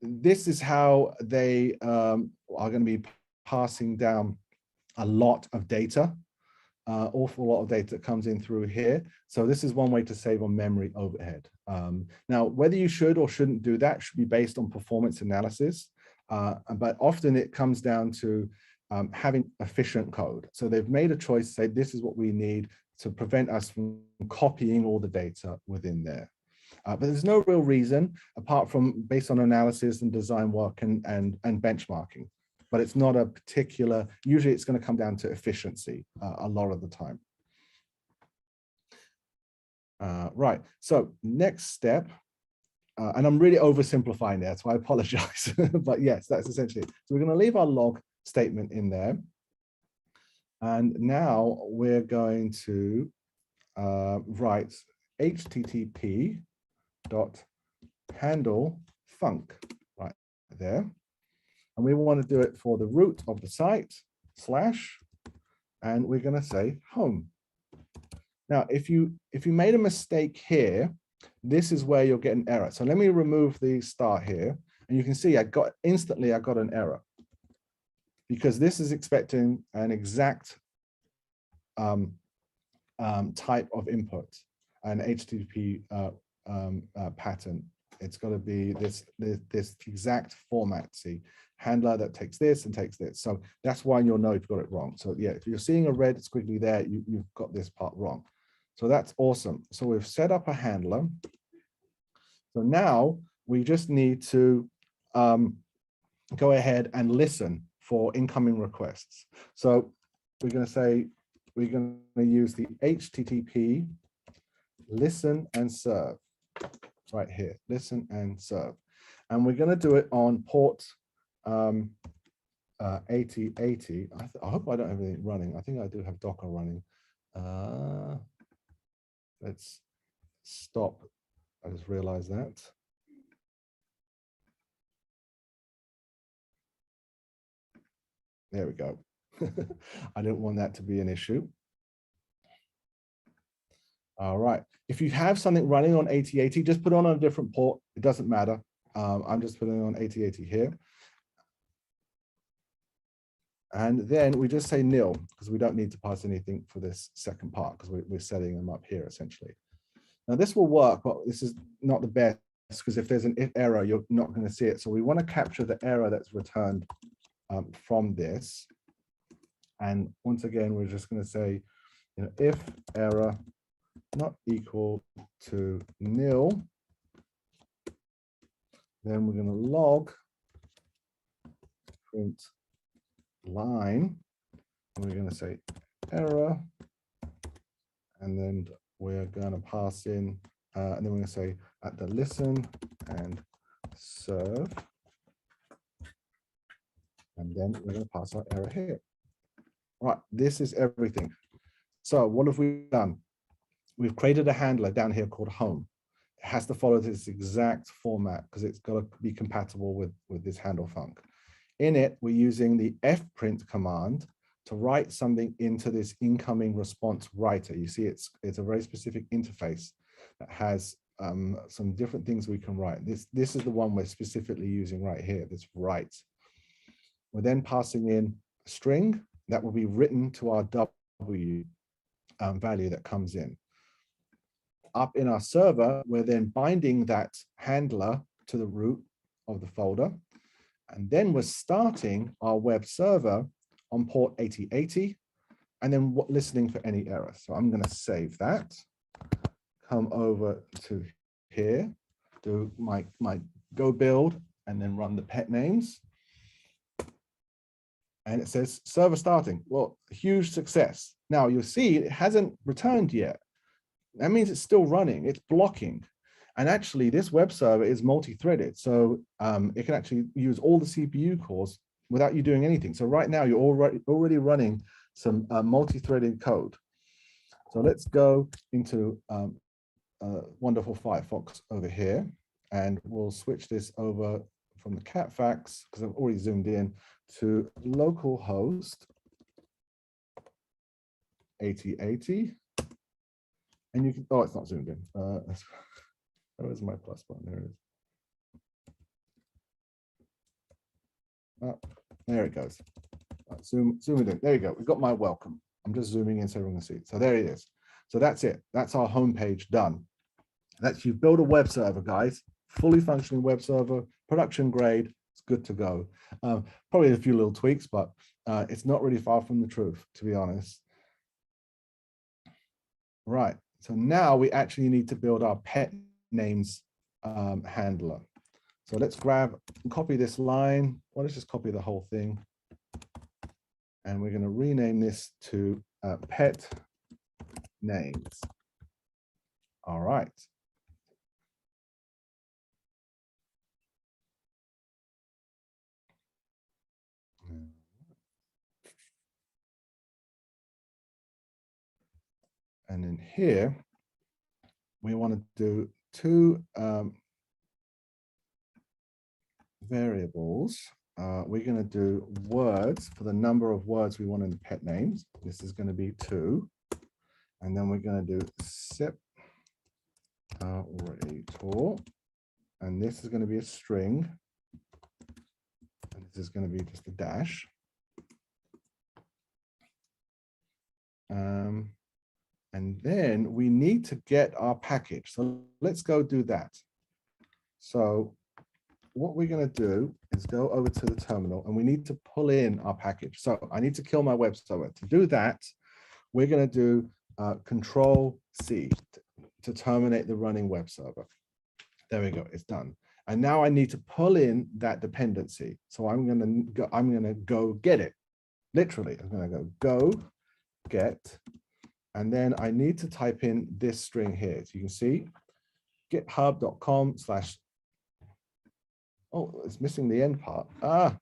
this is how they are going to be passing down a lot of data, awful lot of data that comes in through here. So this is one way to save on memory overhead. Now, whether you should or shouldn't do that should be based on performance analysis, but often it comes down to having efficient code. So they've made a choice to say, this is what we need to prevent us from copying all the data within there. But there's no real reason apart from based on analysis and design work and benchmarking. But it's not a particular, usually it's going to come down to efficiency a lot of the time. Right, so next step, and I'm really oversimplifying there, so I apologize. But yes, that's essentially it. So we're going to leave our log statement in there. And now we're going to write http.handle func right there. And we want to do it for the root of the site / and we're going to say home. Now, if you made a mistake here, this is where you'll get an error. So let me remove the start here, and you can see I got an error because this is expecting an exact type of input, an HTTP pattern. It's got to be this exact format. See, handler that takes this and takes this. So that's why you'll know you've got it wrong. So yeah, if you're seeing a red squiggly there, you've got this part wrong. So that's awesome. So we've set up a handler. So now we just need to go ahead and listen for incoming requests. So we're going to say, we're going to use the HTTP listen and serve right here, listen and serve. And we're going to do it on port 8080. I hope I don't have anything running. I think I do have Docker running. Let's stop. I just realized that. There we go. I don't want that to be an issue. All right. If you have something running on 8080, just put it on a different port. It doesn't matter. I'm just putting it on 8080 here. And then we just say nil, because we don't need to pass anything for this second part, because we're setting them up here essentially. Now this will work, but this is not the best, because if there's an error, you're not going to see it. So we want to capture the error that's returned from this. And once again, we're just going to say, if error not equal to nil, then we're going to log print line, and we're going to say error, and then we're going to pass in, and then we're going to say at the listen and serve, and then we're going to pass our error here. Right, this is everything. So what have we done? We've created a handler down here called home. It has to follow this exact format because it's got to be compatible with this handle func. In it, we're using the fprint command to write something into this incoming response writer. You see, it's a very specific interface that has some different things we can write. This is the one we're specifically using right here, this write. We're then passing in a string that will be written to our W value that comes in. Up in our server, we're then binding that handler to the root of the folder. And then we're starting our web server on port 8080, and then listening for any error. So I'm going to save that, come over to here, do my go build, and then run the pet names. And it says server starting. Well, huge success. Now you'll see it hasn't returned yet. That means it's still running, it's blocking. And actually this web server is multi-threaded. So it can actually use all the CPU cores without you doing anything. So right now you're already running some multi-threaded code. So let's go into wonderful Firefox over here, and we'll switch this over from the catfax, because I've already zoomed in, to localhost 8080. And you can, oh, it's not zoomed in. Where's my plus button? There it is. Oh, there it goes. Zoom it in. There you go. We've got my welcome. I'm just zooming in so everyone can see it. So there it is. So that's it. That's our homepage done. That's, you've built a web server, guys. Fully functioning web server, production grade. It's good to go. Probably a few little tweaks, but it's not really far from the truth, to be honest. Right. So now we actually need to build our pet names handler. So let's grab and copy this line. Well, let's just copy the whole thing. And we're going to rename this to pet names. All right. And then here, we want to do two variables. We're going to do words for the number of words we want in the pet names. This is going to be 2. And then we're going to do separator. And this is going to be a string. And this is going to be just a dash. And then we need to get our package. So let's go do that. So what we're going to do is go over to the terminal and we need to pull in our package. So I need to kill my web server. To do that, we're going to do Control C to terminate the running web server. There we go. It's done. And now I need to pull in that dependency. So I'm going to go get it. Literally, I'm going to go get. And then I need to type in this string here. So you can see github.com/ oh, it's missing the end part. Oh,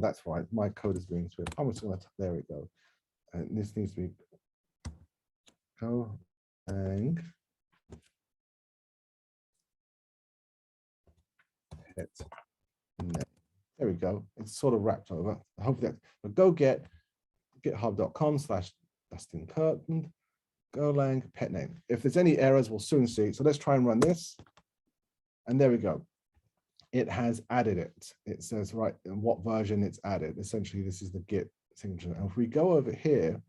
that's right. My code is being swift. I'm just going to, there we go. And this needs to be Golang pet name. There we go. It's sort of wrapped over. I hope that, but go get github.com/Dustin Kirkland, Golang pet name. If there's any errors, we'll soon see. So let's try and run this. And there we go. It has added it. It says right in what version it's added. Essentially, this is the Git signature. And if we go over here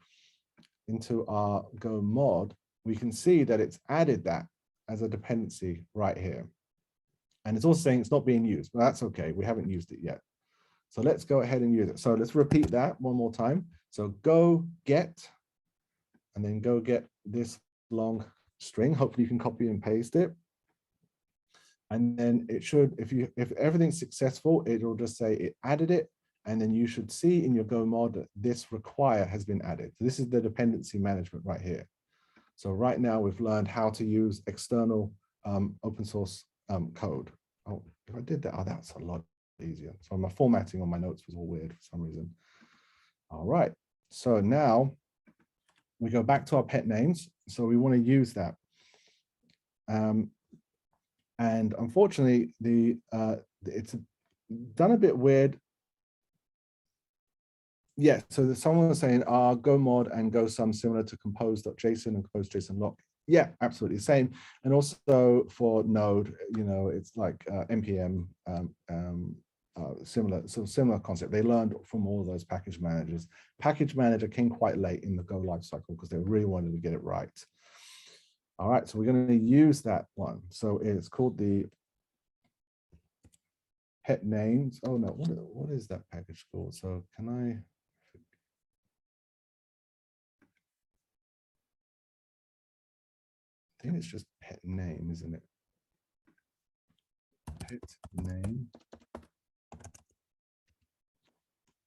into our Go mod, we can see that it's added that as a dependency right here. And it's also saying it's not being used, but that's okay. We haven't used it yet. So let's go ahead and use it. So let's repeat that one more time. So go get, and then go get this long string. Hopefully you can copy and paste it. And then it should, if everything's successful, it'll just say it added it. And then you should see in your Go mod that this require has been added. So this is the dependency management right here. So right now we've learned how to use external open source code. Oh, if I did that, oh, that's a lot easier. So my formatting on my notes was all weird for some reason. All right, so now we go back to our pet names. So we want to use that. And unfortunately, it's done a bit weird. Yeah, so someone was saying, are Go mod and Go sum similar to compose.json and compose.json lock? Yeah, absolutely same. And also for Node, you know, it's like npm, similar concept. They learned from all those package managers. Package manager came quite late in the Go life cycle because they really wanted to get it right. All right, so we're going to use that one. So it's called the pet names. Oh no, what is that package called? So can I? I think it's just pet name, isn't it? Pet name.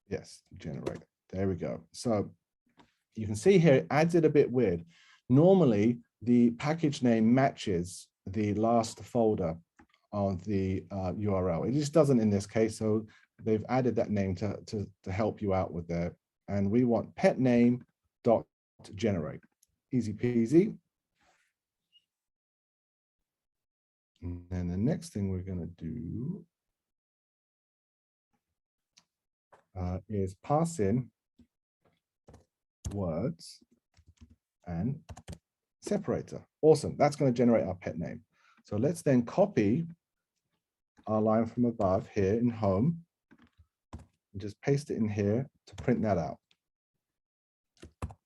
Yes, generate. There we go. So you can see here, it adds it a bit weird. Normally, the package name matches the last folder of the URL. It just doesn't in this case. So they've added that name to help you out with that. And we want pet name dot generate. Easy peasy. And then the next thing we're going to do is pass in words and separator. Awesome. That's going to generate our pet name. So let's then copy our line from above here in home and just paste it in here to print that out.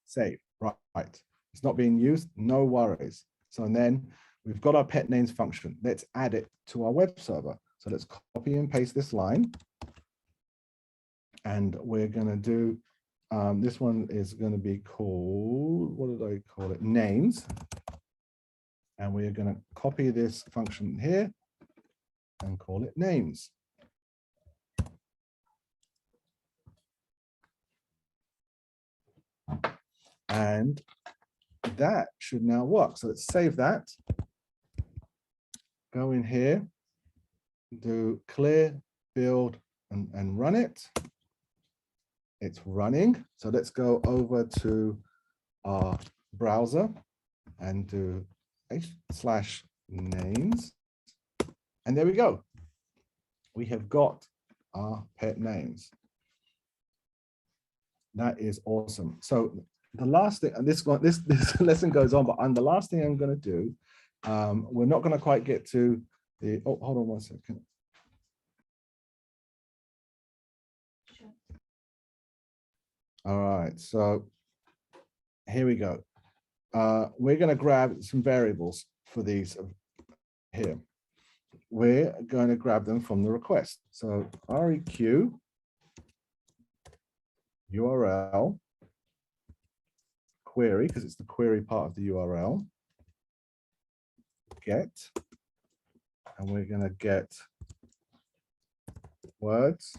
Save. Right. It's not being used. No worries. So and then we've got our pet names function. Let's add it to our web server. So let's copy and paste this line. And we're going to do, this one is going to be called, what did I call it? Names. And we're going to copy this function here and call it names. And that should now work. So let's save that. Go in here, do clear, build, and run it. It's running. So let's go over to our browser and do h/names. And there we go. We have got our pet names. That is awesome. So the last thing, and this lesson goes on, but the last thing I'm going to do, we're not going to quite get to the, oh, hold on one second. Sure. All right, so here we go. We're going to grab some variables for these here. We're going to grab them from the request. So req URL query, because it's the query part of the URL, get, and we're going to get words.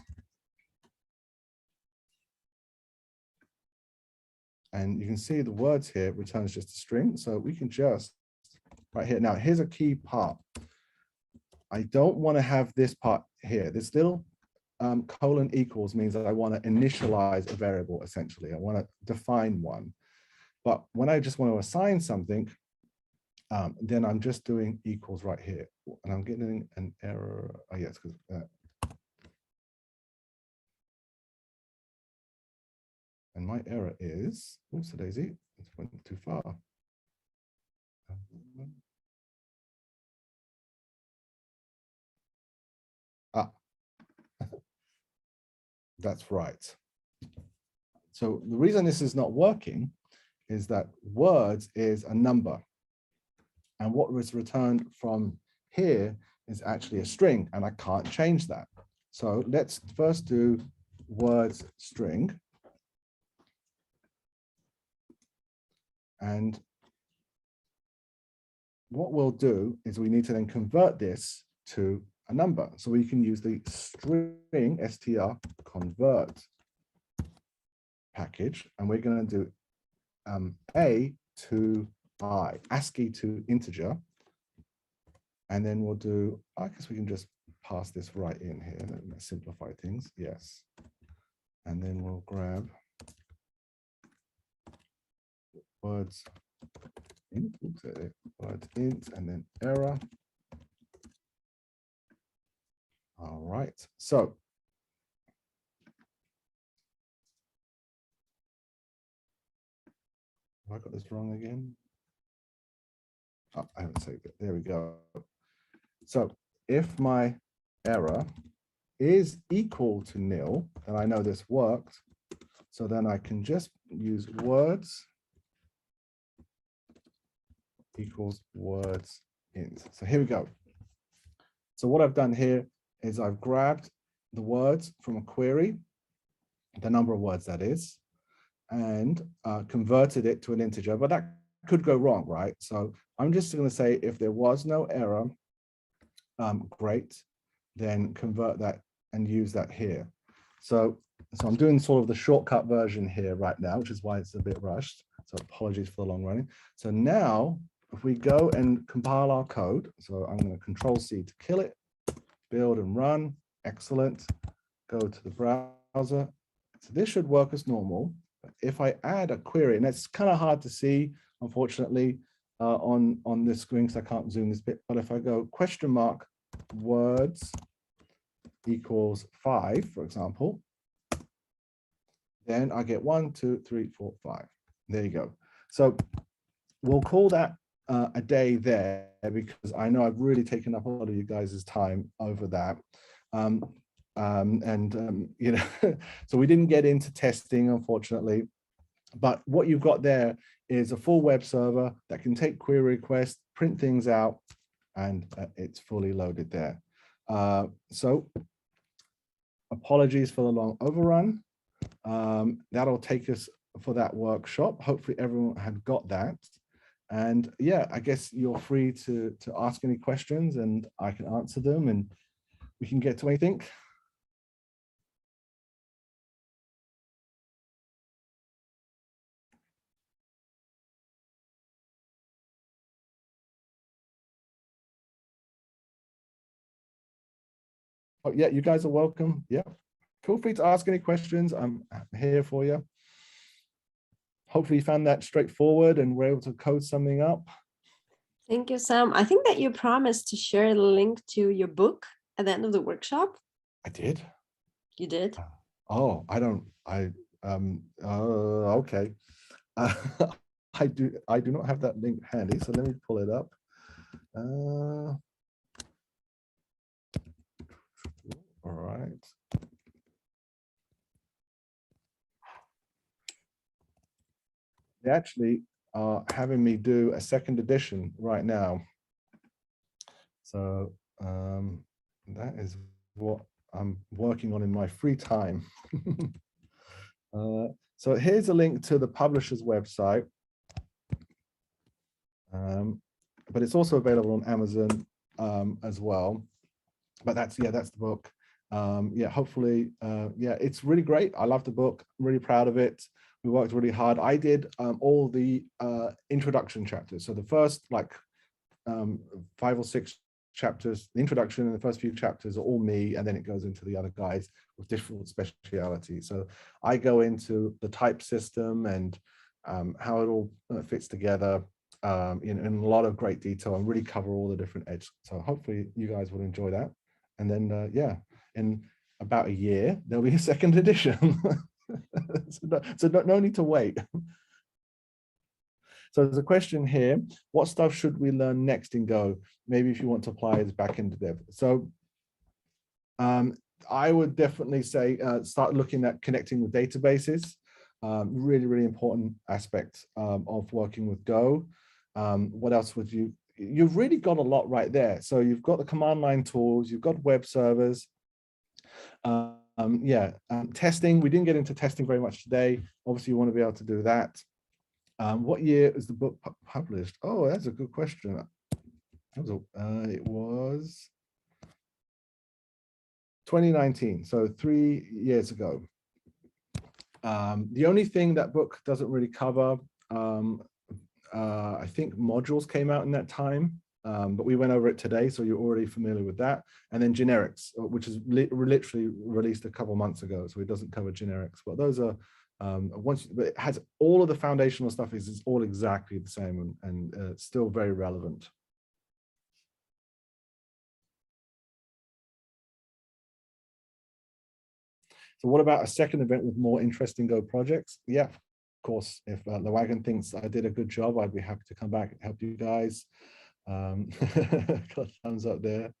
And you can see the words here returns just a string. So we can just, right here. Now, here's a key part. I don't want to have this part here. This little colon equals means that I want to initialize a variable, essentially. I want to define one. But when I just want to assign something, then I'm just doing equals right here. And I'm getting an error. Oh, yes, because and my error is, oops, daisy, it went too far. That's right. So the reason this is not working is that words is a number. And what was returned from here is actually a string, and I can't change that. So let's first do words string. And what we'll do is we need to then convert this to a number. So we can use the string str convert package, and we're going to do a to I, ASCII to integer. And then we'll do, I guess we can just pass this right in here. Let's simplify things. Yes. And then we'll grab words int, words int, and then error. All right. So have I got this wrong again? Oh, I haven't saved it. There we go. So if my error is equal to nil, then I know this worked. So then I can just use words equals words int. So here we go. So what I've done here is I've grabbed the words from a query, the number of words that is, and converted it to an integer, but that could go wrong, right? So I'm just going to say if there was no error, great, then convert that and use that here. So I'm doing sort of the shortcut version here right now, which is why it's a bit rushed. So apologies for the long running. So now if we go and compile our code, so I'm going to Control-C to kill it, build and run, excellent. Go to the browser. So this should work as normal. But if I add a query, and it's kind of hard to see, unfortunately, on this screen because I can't zoom this bit, but if I go question mark words equals 5, for example, then I get 1, 2, 3, 4, 5. There you go. So we'll call that a day there, because I know I've really taken up a lot of you guys' time over that. You know, so we didn't get into testing, unfortunately, but what you've got there is a full web server that can take query requests, print things out, and it's fully loaded there. So apologies for the long overrun. That'll take us for that workshop. Hopefully everyone had got that. And yeah, I guess you're free to ask any questions and I can answer them and we can get to anything. Oh yeah, you guys are welcome. Yeah, feel free to ask any questions. I'm here for you. Hopefully you found that straightforward and we're able to code something up. Thank you, Sam. I think that you promised to share the link to your book at the end of the workshop. I did. You did? Oh, okay. I do not have that link handy, so let me pull it up. All right. They actually are having me do a second edition right now. So that is what I'm working on in my free time. So here's a link to the publisher's website. But it's also available on Amazon as well. But that's the book. Yeah, hopefully, yeah, it's really great. I love the book, I'm really proud of it. We worked really hard. I did all the introduction chapters. So the first like 5 or 6 chapters, the introduction and the first few chapters are all me, and then it goes into the other guys with different specialities. So I go into the type system and how it all fits together in a lot of great detail and really cover all the different edges. So hopefully you guys will enjoy that. And then, yeah, in about a year, there'll be a second edition. So no need to wait. So there's a question here. What stuff should we learn next in Go? Maybe if you want to apply as backend dev. So I would definitely say start looking at connecting with databases. Really, really important aspect of working with Go. What else would you've really got a lot right there. So you've got the command line tools, you've got web servers. Testing, we didn't get into testing very much today. Obviously you want to be able to do that. What year is the book published? Oh, that's a good question. It was 2019, so 3 years ago. The only thing that book doesn't really cover, I think modules came out in that time, but we went over it today, so you're already familiar with that. And then generics, which is literally released a couple months ago, so it doesn't cover generics. But those are but it has all of the foundational stuff is all exactly the same and still very relevant. So what about a second event with more interesting Go projects? Yeah, of course. If the Wagon thinks I did a good job, I'd be happy to come back and help you guys. Got thumbs up there.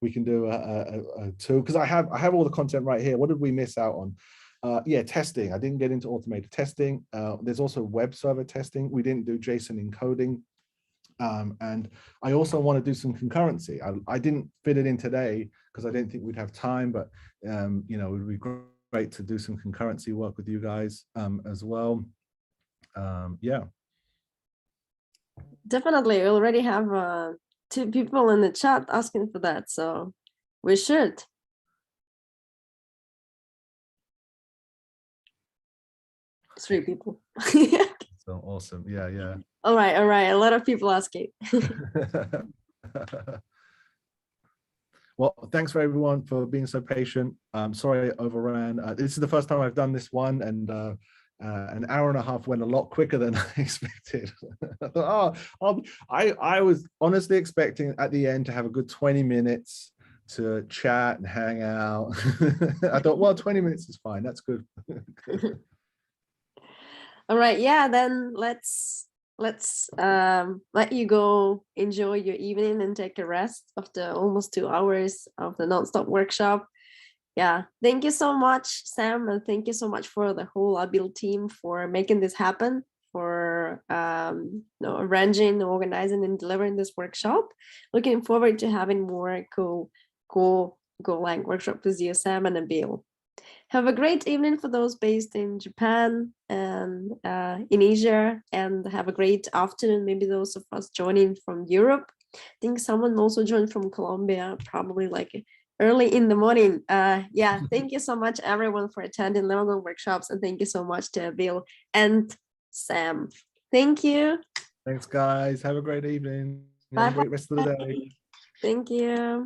We can do a two, because I have all the content right here. What did we miss out on? Yeah, testing. I didn't get into automated testing. There's also web server testing. We didn't do JSON encoding. And I also want to do some concurrency. I didn't fit it in today because I didn't think we'd have time, but you know, it would be great to do some concurrency work with you guys as well. Yeah. Definitely. We already have 2 people in the chat asking for that, so we should. Three people. So awesome. Yeah, yeah. All right. A lot of people asking. Well, thanks for everyone for being so patient. Sorry I overran. This is the first time I've done this one, and an hour and a half went a lot quicker than I expected. I thought, oh, I was honestly expecting at the end to have a good 20 minutes to chat and hang out. I thought, well, 20 minutes is fine. That's good. All right, yeah, then let's let you go enjoy your evening and take a rest after almost 2 hours of the nonstop workshop. Yeah, thank you so much, Sam, and thank you so much for the whole Abbeal team for making this happen, for arranging, organizing, and delivering this workshop. Looking forward to having more cool Golang workshop with you, Sam and Abbeal. Have a great evening for those based in Japan and in Asia, and have a great afternoon. Maybe those of us joining from Europe. I think someone also joined from Colombia, probably like early in the morning. Yeah, thank you so much, everyone, for attending Lemongon workshops, and thank you so much to Abbeal and Sam. Thank you. Thanks, guys. Have a great evening. Bye. Have a great rest of the day. Thank you.